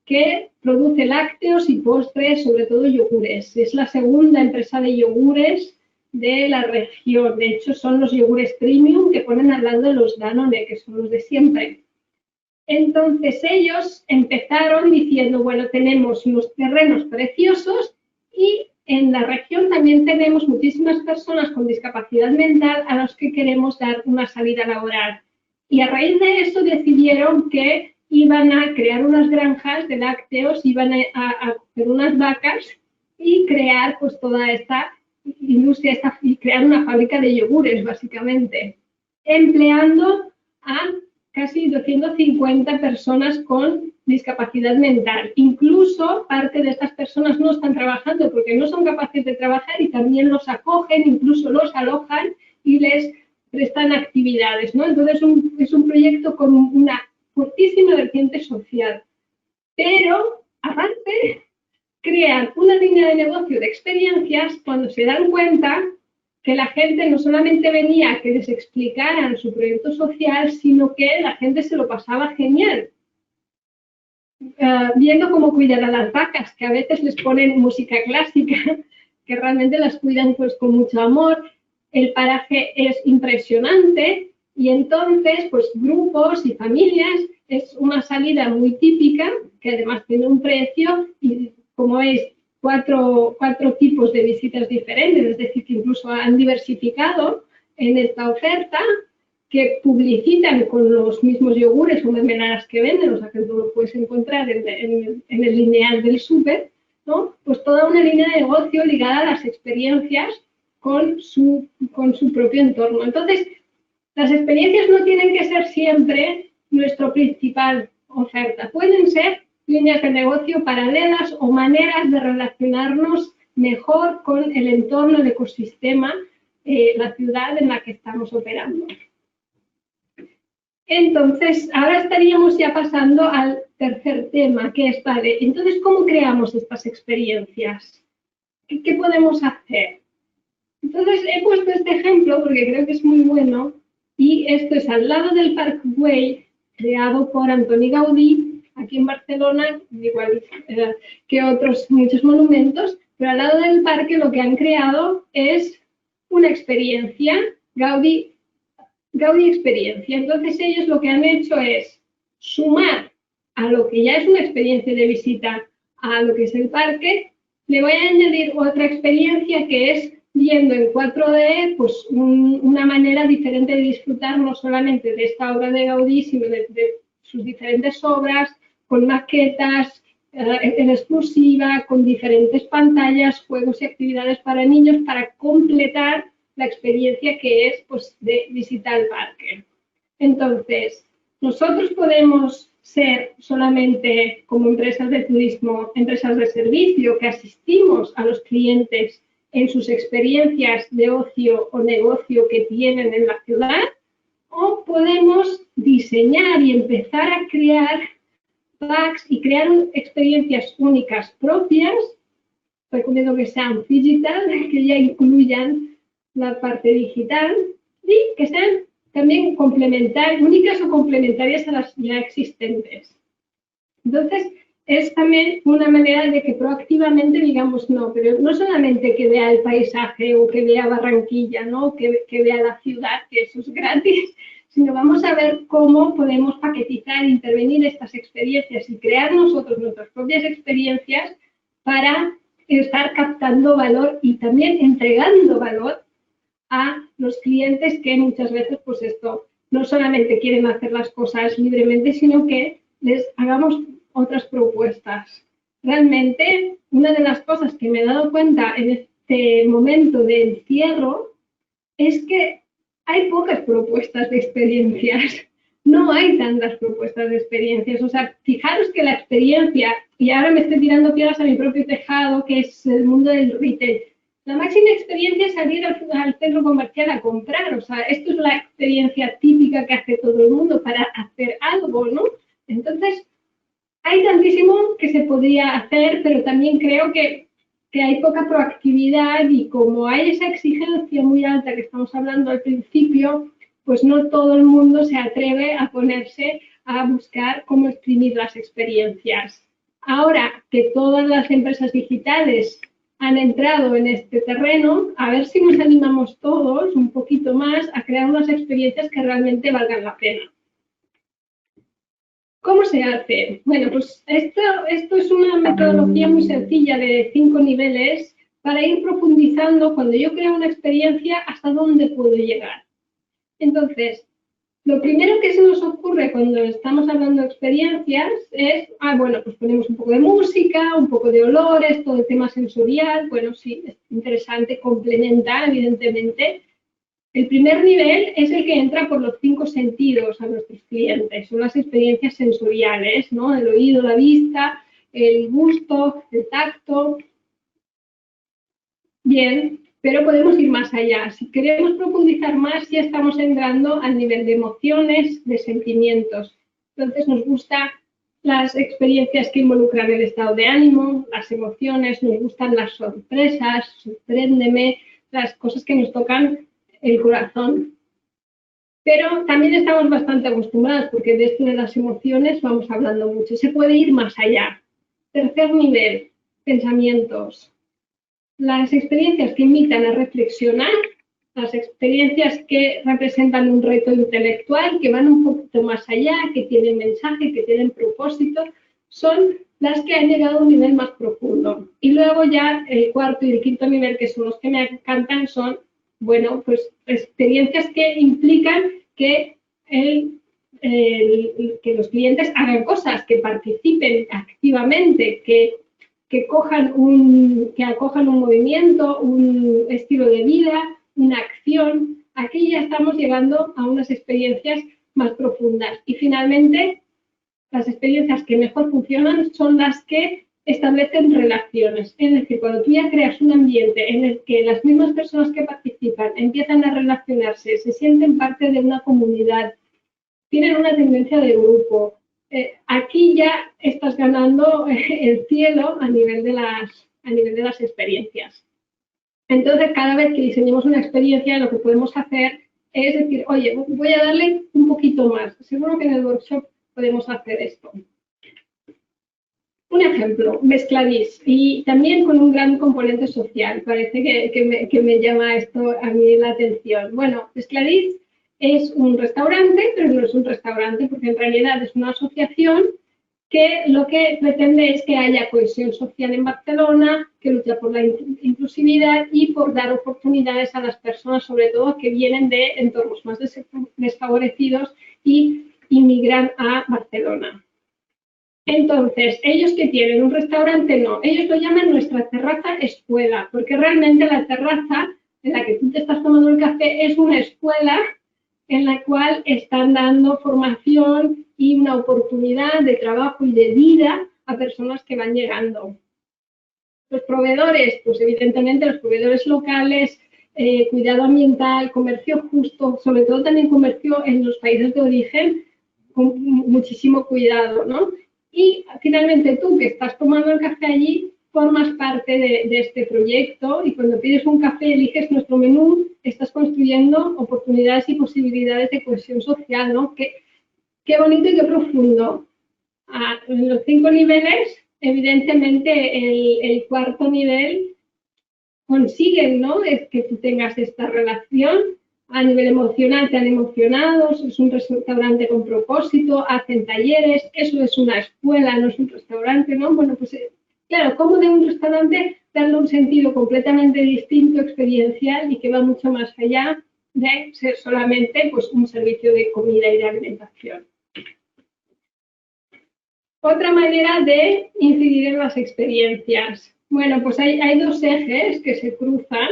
que produce lácteos y postres, sobre todo yogures. Es la segunda empresa de yogures de la región. De hecho, son los yogures premium que ponen al lado de los Danone, que son los de siempre. Entonces, ellos empezaron diciendo, bueno, tenemos unos terrenos preciosos y en la región también tenemos muchísimas personas con discapacidad mental a los que queremos dar una salida laboral. Y a raíz de eso decidieron que iban a crear unas granjas de lácteos, iban a hacer unas vacas y crear pues toda esta industria y crear una fábrica de yogures, básicamente, empleando a casi 250 personas con discapacidad mental. Incluso parte de estas personas no están trabajando porque no son capaces de trabajar y también los acogen, incluso los alojan y les prestan actividades, ¿no? Entonces es un proyecto con una fortísima vertiente social. Pero, aparte, crean una línea de negocio de experiencias cuando se dan cuenta que la gente no solamente venía a que les explicaran su proyecto social, sino que la gente se lo pasaba genial. Viendo cómo cuidan a las vacas, que a veces les ponen música clásica, que realmente las cuidan pues con mucho amor. El paraje es impresionante y entonces pues grupos y familias es una salida muy típica, que además tiene un precio y como veis, cuatro tipos de visitas diferentes, es decir, que incluso han diversificado en esta oferta, que publicitan con los mismos yogures o mermeladas que venden, o sea que tú lo puedes encontrar en el lineal del súper, ¿no? Pues toda una línea de negocio ligada a las experiencias con su propio entorno. Entonces, las experiencias no tienen que ser siempre nuestra principal oferta, pueden ser líneas de negocio paralelas o maneras de relacionarnos mejor con el entorno, el ecosistema, la ciudad en la que estamos operando. Entonces, ahora estaríamos ya pasando al tercer tema, que es, vale, entonces, ¿cómo creamos estas experiencias? ¿Qué podemos hacer? Entonces, he puesto este ejemplo porque creo que es muy bueno, y esto es al lado del Parc Güell, creado por Antoni Gaudí, aquí en Barcelona, igual que otros muchos monumentos, pero al lado del parque lo que han creado es una experiencia, Gaudí Experiencia. Entonces ellos lo que han hecho es sumar a lo que ya es una experiencia de visita a lo que es el parque, le voy a añadir otra experiencia que es viendo en 4D pues una manera diferente de disfrutar no solamente de esta obra de Gaudí, sino de sus diferentes obras, con maquetas en exclusiva, con diferentes pantallas, juegos y actividades para niños para completar la experiencia que es pues, de visitar el parque. Entonces, nosotros podemos ser solamente como empresas de turismo, empresas de servicio, que asistimos a los clientes en sus experiencias de ocio o negocio que tienen en la ciudad, o podemos diseñar y empezar a crear packs y crear experiencias únicas propias, recomiendo que sean digital, que ya incluyan la parte digital y que sean también únicas o complementarias a las ya existentes. Entonces, es también una manera de que proactivamente digamos no, pero no solamente que vea el paisaje o que vea Barranquilla, ¿no? que vea la ciudad, que eso es gratis, sino vamos a ver cómo podemos paquetizar, intervenir estas experiencias y crear nosotros nuestras propias experiencias para estar captando valor y también entregando valor a los clientes que muchas veces, pues esto, no solamente quieren hacer las cosas libremente, sino que les hagamos otras propuestas. Realmente, una de las cosas que me he dado cuenta en este momento de encierro es que hay pocas propuestas de experiencias. No hay tantas propuestas de experiencias. O sea, fijaros que la experiencia, y ahora me estoy tirando piedras a mi propio tejado, que es el mundo del retail. La máxima experiencia es salir al centro comercial a comprar. O sea, esto es la experiencia típica que hace todo el mundo para hacer algo, ¿no? Entonces, hay tantísimo que se podría hacer, pero también creo que hay poca proactividad y como hay esa exigencia muy alta que estamos hablando al principio, pues no todo el mundo se atreve a ponerse a buscar cómo exprimir las experiencias. Ahora que todas las empresas digitales han entrado en este terreno, a ver si nos animamos todos un poquito más a crear unas experiencias que realmente valgan la pena. ¿Cómo se hace? Bueno, pues esto es una metodología muy sencilla de 5 niveles para ir profundizando cuando yo creo una experiencia hasta dónde puedo llegar. Entonces, lo primero que se nos ocurre cuando estamos hablando de experiencias es, bueno, pues ponemos un poco de música, un poco de olores, todo el tema sensorial, bueno, sí, es interesante, complementa, evidentemente. El primer nivel es el que entra por los 5 sentidos a nuestros clientes, son las experiencias sensoriales, ¿no? El oído, la vista, el gusto, el tacto. Bien, pero podemos ir más allá. Si queremos profundizar más, ya estamos entrando al nivel de emociones, de sentimientos. Entonces nos gustan las experiencias que involucran el estado de ánimo, las emociones, nos gustan las sorpresas, sorpréndeme, las cosas que nos tocan el corazón. Pero también estamos bastante acostumbrados, porque de esto de las emociones vamos hablando mucho. Se puede ir más allá. Tercer nivel, pensamientos. Las experiencias que invitan a reflexionar, las experiencias que representan un reto intelectual, que van un poquito más allá, que tienen mensaje, que tienen propósito, son las que han llegado a un nivel más profundo. Y luego ya el cuarto y el quinto nivel, que son los que me encantan, son, bueno, pues experiencias que implican que que los clientes hagan cosas, que participen activamente, que acojan un movimiento, un estilo de vida, una acción. Aquí ya estamos llegando a unas experiencias más profundas. Y finalmente, las experiencias que mejor funcionan son las que establecen relaciones. Es decir, cuando tú ya creas un ambiente en el que las mismas personas que participan empiezan a relacionarse, se sienten parte de una comunidad, tienen una tendencia de grupo, aquí ya estás ganando el cielo a nivel de las experiencias. Entonces, cada vez que diseñemos una experiencia, lo que podemos hacer es decir, oye, voy a darle un poquito más. Seguro que en el workshop podemos hacer esto. Un ejemplo, Mezcladís, y también con un gran componente social. Parece que me llama esto a mí la atención. Bueno, Mezcladís es un restaurante, pero no es un restaurante porque en realidad es una asociación que lo que pretende es que haya cohesión social en Barcelona, que lucha por la inclusividad y por dar oportunidades a las personas, sobre todo que vienen de entornos más desfavorecidos y inmigran a Barcelona. Entonces, ellos que tienen un restaurante, no, ellos lo llaman nuestra terraza escuela, porque realmente la terraza en la que tú te estás tomando el café es una escuela en la cual están dando formación y una oportunidad de trabajo y de vida a personas que van llegando. Los proveedores, pues evidentemente los proveedores locales, cuidado ambiental, comercio justo, sobre todo también comercio en los países de origen, con muchísimo cuidado, ¿no? Y finalmente tú que estás tomando el café allí, formas parte de este proyecto y cuando pides un café y eliges nuestro menú, estás construyendo oportunidades y posibilidades de cohesión social, ¿no? Qué bonito y qué profundo. En los 5 niveles, evidentemente, el cuarto nivel consiguen, ¿no? Es que tú tengas esta relación. A nivel emocional te han emocionado, es un restaurante con propósito, hacen talleres, eso es una escuela, no es un restaurante, ¿no? Bueno, pues claro, ¿cómo de un restaurante darle un sentido completamente distinto, experiencial y que va mucho más allá de ser solamente pues, un servicio de comida y de alimentación? Otra manera de incidir en las experiencias. Bueno, pues hay dos ejes que se cruzan.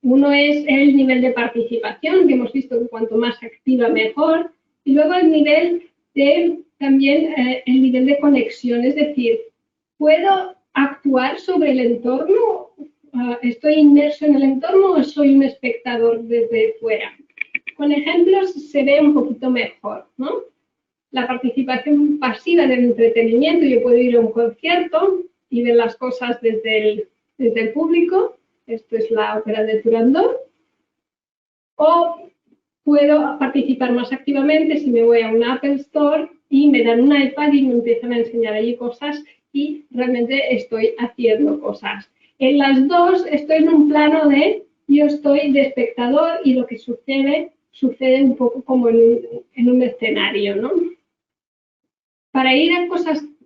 Uno es el nivel de participación, que hemos visto que cuanto más activa mejor, y luego el nivel de, también el nivel de conexión, es decir, ¿puedo actuar sobre el entorno? ¿Estoy inmerso en el entorno o soy un espectador desde fuera? Con ejemplos se ve un poquito mejor, ¿no? La participación pasiva en el entretenimiento, yo puedo ir a un concierto y ver las cosas desde el público. Esto es la ópera de Turandot. O puedo participar más activamente si me voy a un Apple Store y me dan un iPad y me empiezan a enseñar allí cosas y realmente estoy haciendo cosas. En las dos estoy en un plano de yo estoy de espectador y lo que sucede un poco como en un escenario, ¿no? Para ir a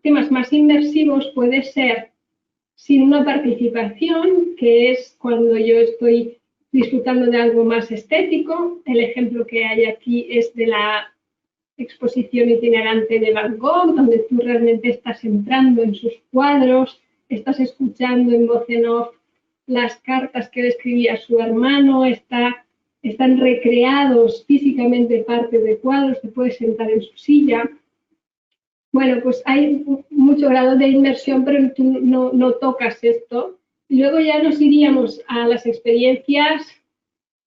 temas más inmersivos puede ser sin una participación, que es cuando yo estoy disfrutando de algo más estético. El ejemplo que hay aquí es de la exposición itinerante de Van Gogh, donde tú realmente estás entrando en sus cuadros, estás escuchando en voz en off las cartas que le escribía a su hermano, están recreados físicamente parte de cuadros, te puedes sentar en su silla. Bueno, pues hay mucho grado de inmersión, pero tú no tocas esto. Y luego ya nos iríamos a las experiencias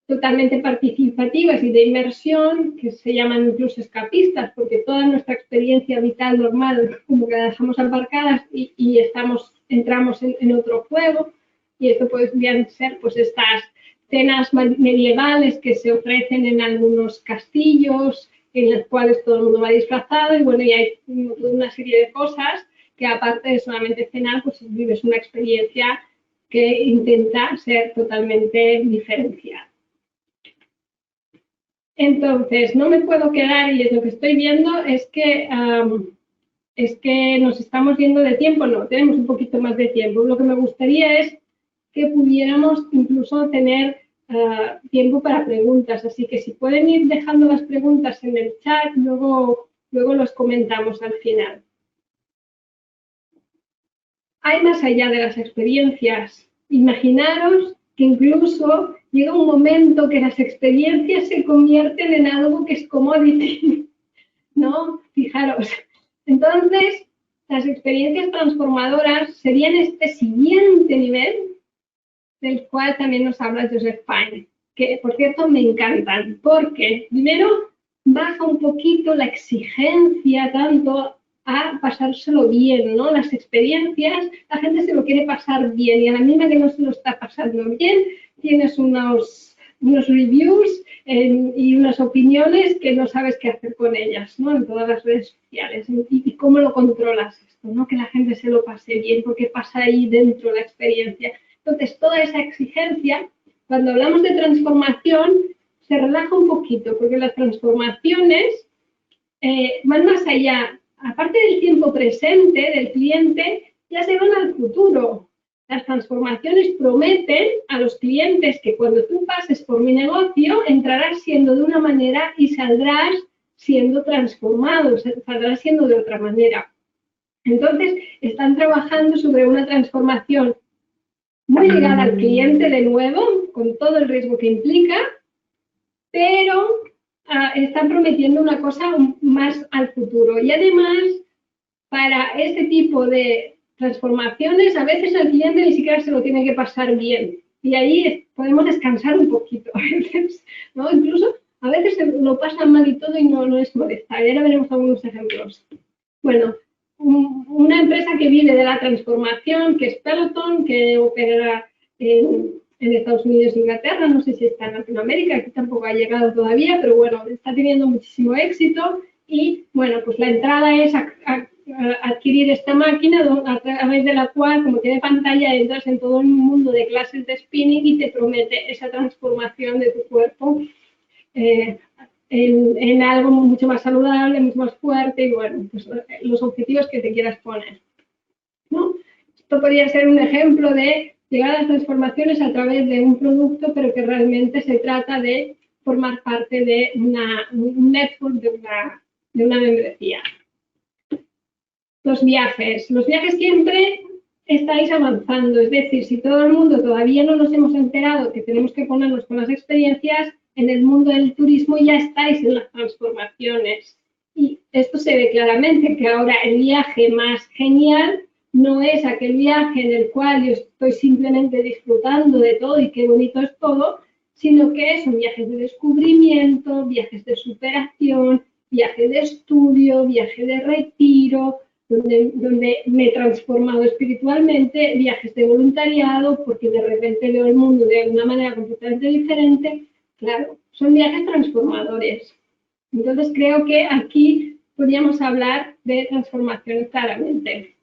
totalmente participativas y de inmersión, que se llaman incluso escapistas, porque toda nuestra experiencia vital normal como que la dejamos aparcadas y entramos en otro juego. Y esto puede ser pues estas cenas medievales que se ofrecen en algunos castillos, en los cuales todo el mundo va disfrazado, y bueno, y hay una serie de cosas que aparte de solamente cenar, pues vives una experiencia que intenta ser totalmente diferenciada. Entonces, no me puedo quedar, y lo que estoy viendo es que nos estamos yendo de tiempo. No, tenemos un poquito más de tiempo. Lo que me gustaría es que pudiéramos incluso tener tiempo para preguntas, así que si pueden ir dejando las preguntas en el chat, luego los comentamos al final. Hay más allá de las experiencias. Imaginaros que incluso llega un momento que las experiencias se convierten en algo que es commodity, ¿no? Fijaros. Entonces, las experiencias transformadoras serían este siguiente nivel, del cual también nos habla Joseph Pine, que por cierto me encantan, porque primero baja un poquito la exigencia tanto a pasárselo bien, ¿no? Las experiencias, la gente se lo quiere pasar bien y a la misma que no se lo está pasando bien, tienes unos reviews y unas opiniones que no sabes qué hacer con ellas, ¿no? En todas las redes sociales. ¿Y cómo lo controlas esto, no? Que la gente se lo pase bien, porque pasa ahí dentro la experiencia. Entonces, toda esa exigencia, cuando hablamos de transformación, se relaja un poquito, porque las transformaciones van más allá. Aparte del tiempo presente del cliente, ya se van al futuro. Las transformaciones prometen a los clientes que cuando tú pases por mi negocio, entrarás siendo de una manera y saldrás siendo transformado, saldrás siendo de otra manera. Entonces, están trabajando sobre una transformación muy ligada al cliente de nuevo, con todo el riesgo que implica, pero están prometiendo una cosa más al futuro. Y además, para este tipo de transformaciones, a veces el cliente ni siquiera se lo tiene que pasar bien. Y ahí podemos descansar un poquito a veces, ¿no? Incluso a veces lo pasan mal y todo y no es molesta. Y ahora veremos algunos ejemplos. Bueno, una empresa que vive de la transformación, que es Peloton, que opera en Estados Unidos e Inglaterra, no sé si está en Latinoamérica, aquí tampoco ha llegado todavía, pero bueno, está teniendo muchísimo éxito y bueno, pues la entrada es adquirir esta máquina a través de la cual, como tiene pantalla, entras en todo un mundo de clases de spinning y te promete esa transformación de tu cuerpo en algo mucho más saludable, mucho más fuerte y bueno, pues los objetivos que te quieras poner, ¿no? Esto podría ser un ejemplo de llegar a las transformaciones a través de un producto, pero que realmente se trata de formar parte de un network, de una membresía. Los viajes siempre estáis avanzando, es decir, si todo el mundo todavía no nos hemos enterado que tenemos que ponernos con las experiencias, en el mundo del turismo ya estáis en las transformaciones. Y esto se ve claramente, que ahora el viaje más genial no es aquel viaje en el cual yo estoy simplemente disfrutando de todo y qué bonito es todo, sino que son viajes de descubrimiento, viajes de superación, viajes de estudio, viajes de retiro, donde me he transformado espiritualmente, viajes de voluntariado, porque de repente veo el mundo de una manera completamente diferente. Claro, son viajes transformadores. Entonces creo que aquí podríamos hablar de transformación claramente.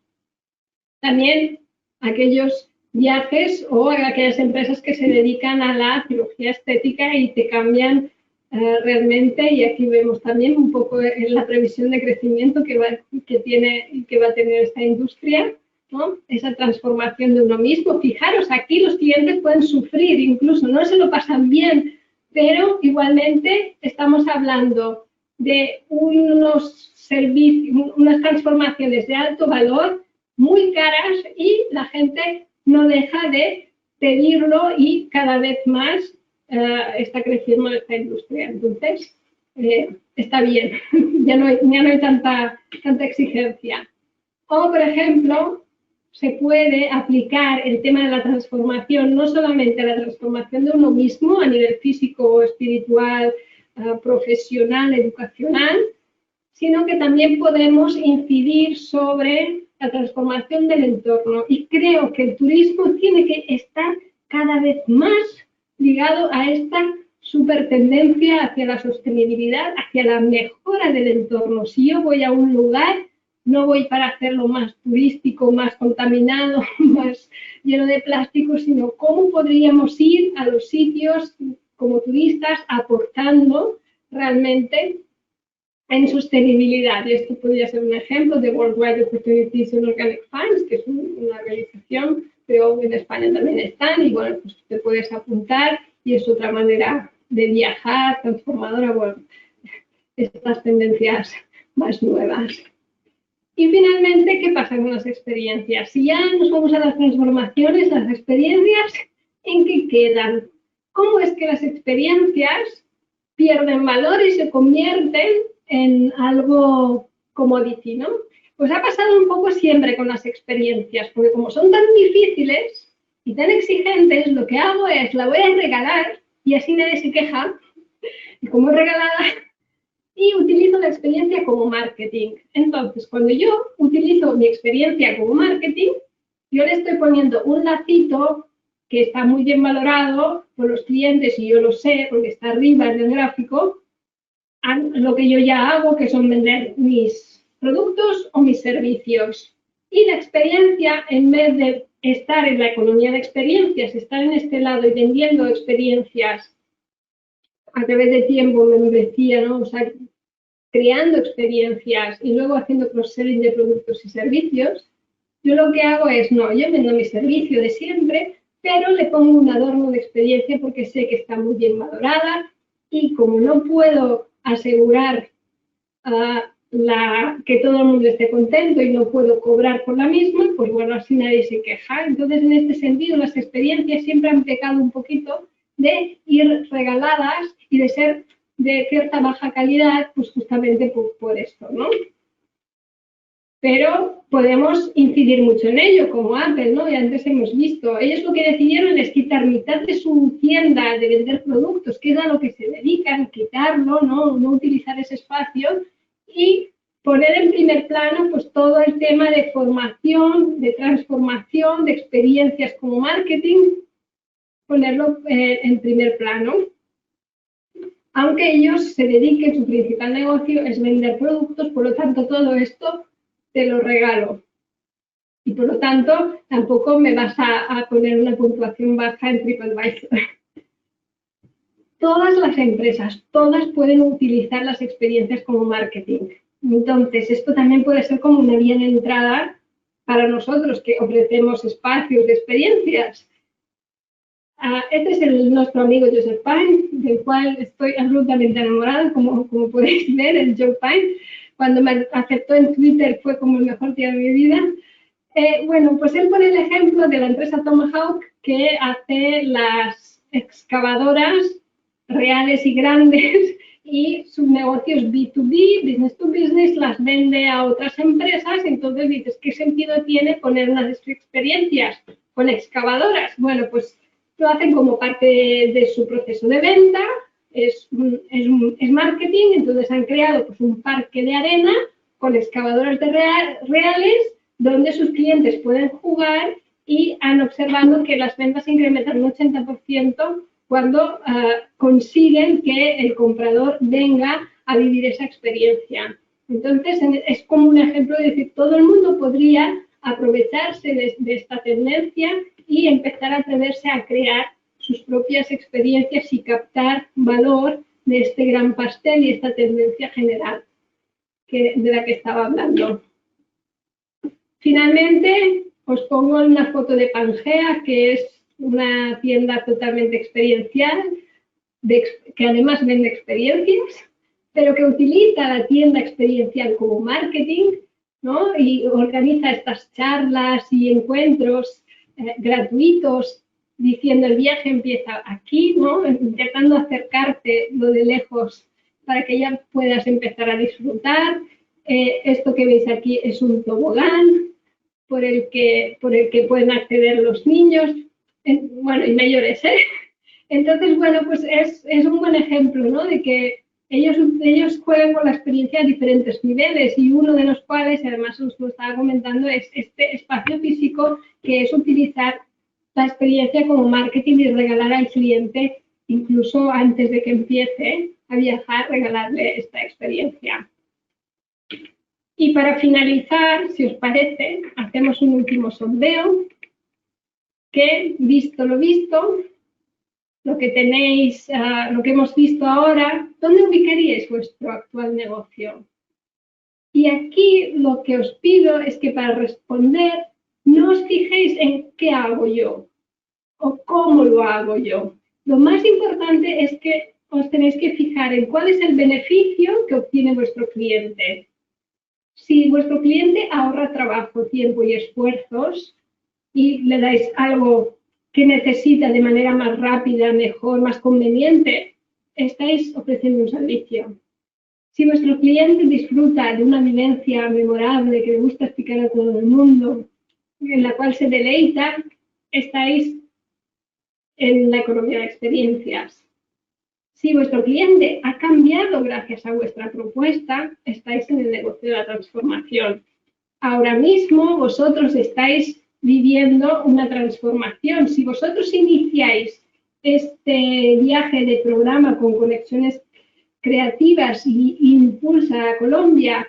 También aquellos viajes o aquellas empresas que se dedican a la cirugía estética y te cambian realmente, y aquí vemos también un poco la previsión de crecimiento que va a tener esta industria, ¿no? Esa transformación de uno mismo. Fijaros, aquí los clientes pueden sufrir, incluso no se lo pasan bien, pero igualmente estamos hablando de unos servicios, unas transformaciones de alto valor muy caras y la gente no deja de pedirlo y cada vez más está creciendo esta industria. Entonces, está bien, ya no hay tanta exigencia. O, por ejemplo, se puede aplicar el tema de la transformación, no solamente a la transformación de uno mismo a nivel físico, espiritual, profesional, educacional, sino que también podemos incidir sobre la transformación del entorno. Y creo que el turismo tiene que estar cada vez más ligado a esta super tendencia hacia la sostenibilidad, hacia la mejora del entorno. Si yo voy a un lugar, no voy para hacerlo más turístico, más contaminado, más lleno de plástico, sino cómo podríamos ir a los sitios como turistas aportando realmente en sostenibilidad. Y esto podría ser un ejemplo de Worldwide Opportunities in Organic Farms, que es una organización, pero en España también están, y bueno, pues te puedes apuntar y es otra manera de viajar transformadora, bueno, estas tendencias más nuevas. Y finalmente, ¿qué pasa con las experiencias? Si ya nos vamos a las transformaciones, las experiencias, ¿en qué quedan? ¿Cómo es que las experiencias pierden valor y se convierten en algo commodity, ¿no? Pues ha pasado un poco siempre con las experiencias, porque como son tan difíciles y tan exigentes, lo que hago es la voy a regalar y así nadie se queja, y como es regalada, y utilizo la experiencia como marketing. Entonces, cuando yo utilizo mi experiencia como marketing, yo le estoy poniendo un lacito que está muy bien valorado por los clientes, y yo lo sé porque está arriba en el gráfico, a lo que yo ya hago, que son vender mis productos o mis servicios. Y la experiencia, en vez de estar en la economía de experiencias, estar en este lado y vendiendo experiencias a través de tiempo, me decía, ¿no? O sea, creando experiencias y luego haciendo cross-selling de productos y servicios, yo lo que hago es, no, yo vendo mi servicio de siempre, pero le pongo un adorno de experiencia porque sé que está muy bien valorada, y como no puedo asegurar que todo el mundo esté contento y no puedo cobrar por la misma, pues bueno, así nadie se queja. Entonces, en este sentido, las experiencias siempre han pecado un poquito de ir regaladas y de ser de cierta baja calidad, pues justamente por esto, ¿no? Pero podemos incidir mucho en ello, como Apple, ¿no? Y antes hemos visto, ellos lo que decidieron es quitar mitad de su tienda de vender productos, que es a lo que se dedican, quitarlo, no utilizar ese espacio, y poner en primer plano pues todo el tema de formación, de transformación, de experiencias como marketing, ponerlo en primer plano. Aunque ellos se dediquen, su principal negocio es vender productos, por lo tanto todo esto te lo regalo. Y por lo tanto tampoco me vas a poner una puntuación baja en TripAdvisor. Todas las empresas, todas pueden utilizar las experiencias como marketing. Entonces, esto también puede ser como una vía de entrada para nosotros que ofrecemos espacios de experiencias. Este es nuestro amigo Joseph Pine, del cual estoy absolutamente enamorada, como podéis ver, el Joe Pine. Cuando me aceptó en Twitter fue como el mejor día de mi vida. Bueno, pues él pone el ejemplo de la empresa Tomahawk, que hace las excavadoras reales y grandes, y sus negocios B2B, business to business, las vende a otras empresas. Entonces dices, ¿qué sentido tiene poner unas experiencias con excavadoras? Bueno, pues lo hacen como parte de su proceso de venta, es marketing. Entonces han creado pues un parque de arena con excavadoras reales donde sus clientes pueden jugar, y han observado que las ventas incrementan un 80% cuando consiguen que el comprador venga a vivir esa experiencia. Entonces, es como un ejemplo de decir, todo el mundo podría aprovecharse de esta tendencia y empezar a atreverse a crear sus propias experiencias y captar valor de este gran pastel y esta tendencia general de la que estaba hablando. Finalmente, os pongo una foto de Pangea, que es una tienda totalmente experiencial, que además vende experiencias, pero que utiliza la tienda experiencial como marketing, ¿no? Y organiza estas charlas y encuentros gratuitos, diciendo el viaje empieza aquí, ¿no? Intentando acercarte lo de lejos para que ya puedas empezar a disfrutar. Esto que veis aquí es un tobogán por el que pueden acceder los niños, bueno, y mayores, ¿eh? Entonces, bueno, pues es un buen ejemplo, ¿no? De que ellos juegan con la experiencia a diferentes niveles, y uno de los cuales, además os lo estaba comentando, es este espacio físico, que es utilizar la experiencia como marketing y regalar al cliente, incluso antes de que empiece a viajar, regalarle esta experiencia. Y para finalizar, si os parece, hacemos un último sondeo que, visto lo visto, lo que tenéis, lo que hemos visto ahora, ¿dónde ubicaríais vuestro actual negocio? Y aquí lo que os pido es que para responder no os fijéis en qué hago yo o cómo lo hago yo. Lo más importante es que os tenéis que fijar en cuál es el beneficio que obtiene vuestro cliente. Si vuestro cliente ahorra trabajo, tiempo y esfuerzos y le dais algo que necesita de manera más rápida, mejor, más conveniente, estáis ofreciendo un servicio. Si vuestro cliente disfruta de una vivencia memorable que le gusta explicar a todo el mundo, en la cual se deleita, estáis en la economía de experiencias. Si vuestro cliente ha cambiado gracias a vuestra propuesta, estáis en el negocio de la transformación. Ahora mismo vosotros estáis viviendo una transformación. Si vosotros iniciáis este viaje de programa con conexiones creativas y impulsa a Colombia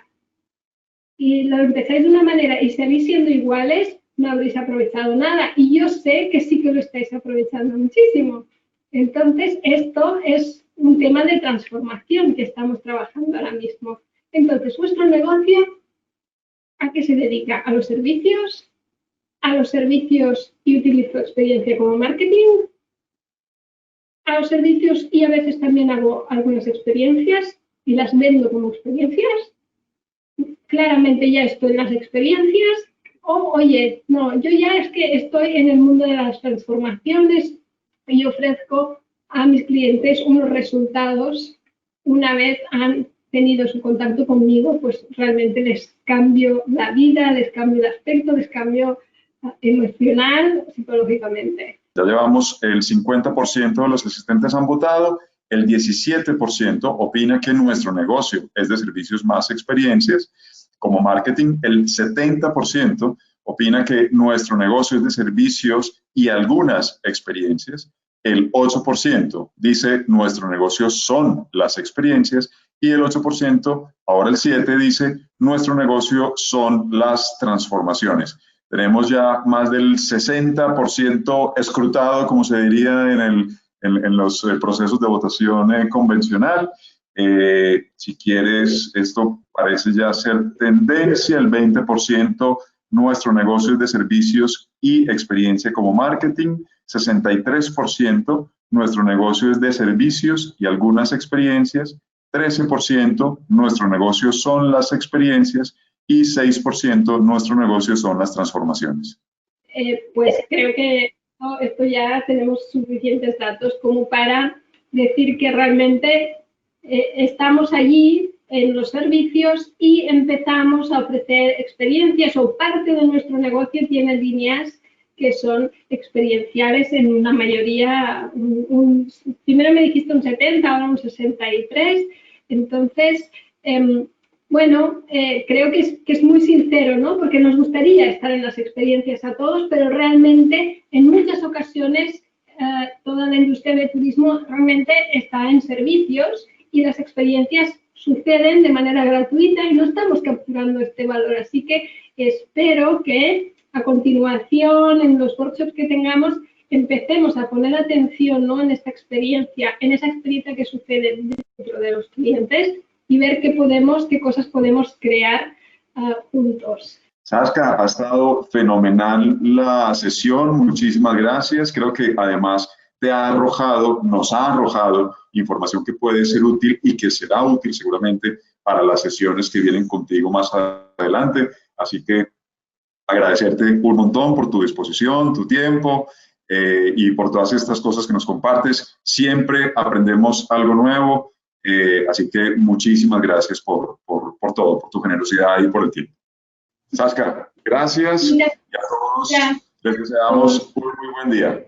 y lo empezáis de una manera y seguís siendo iguales, no habréis aprovechado nada. Y yo sé que sí que lo estáis aprovechando muchísimo. Entonces, esto es un tema de transformación que estamos trabajando ahora mismo. Entonces, vuestro negocio, ¿a qué se dedica? ¿A los servicios? ¿A los servicios y utilizo experiencia como marketing? ¿A los servicios y a veces también hago algunas experiencias y las vendo como experiencias? Claramente ya estoy en las experiencias. O, oye, no, yo ya es que estoy en el mundo de las transformaciones y ofrezco a mis clientes unos resultados una vez han tenido su contacto conmigo, pues realmente les cambio la vida, les cambio el aspecto, les cambio emocional, psicológicamente. Ya llevamos el 50% de los asistentes han votado, el 17% opina que nuestro negocio es de servicios más experiencias. Como marketing, el 70% opina que nuestro negocio es de servicios y algunas experiencias. El 8% dice nuestro negocio son las experiencias y el 8%, ahora el 7%, dice nuestro negocio son las transformaciones. Tenemos ya más del 60% escrutado, como se diría en los procesos de votación convencional. Si quieres, esto parece ya ser tendencia, el 20% nuestro negocio es de servicios y experiencia como marketing, 63% nuestro negocio es de servicios y algunas experiencias, 13% nuestro negocio son las experiencias y 6% nuestro negocio son las transformaciones. Pues creo que esto ya tenemos suficientes datos como para decir que realmente estamos allí en los servicios y empezamos a ofrecer experiencias o parte de nuestro negocio tiene líneas que son experienciales en una mayoría, primero me dijiste un 70, ahora un 63, entonces, bueno, creo que es muy sincero, ¿no? Porque nos gustaría estar en las experiencias a todos, pero realmente en muchas ocasiones toda la industria del turismo realmente está en servicios y las experiencias suceden de manera gratuita y no estamos capturando este valor. Así que espero que a continuación, en los workshops que tengamos, empecemos a poner atención, ¿no?, en esta experiencia, en esa experiencia que sucede dentro de los clientes y ver qué cosas podemos crear juntos. Saskia, ha estado fenomenal la sesión, muchísimas gracias. Creo que además nos ha arrojado información que puede ser útil y que será útil seguramente para las sesiones que vienen contigo más adelante. Así que agradecerte un montón por tu disposición, tu tiempo y por todas estas cosas que nos compartes. Siempre aprendemos algo nuevo, así que muchísimas gracias por todo, por tu generosidad y por el tiempo. Saskia, gracias y a todos les deseamos un muy buen día.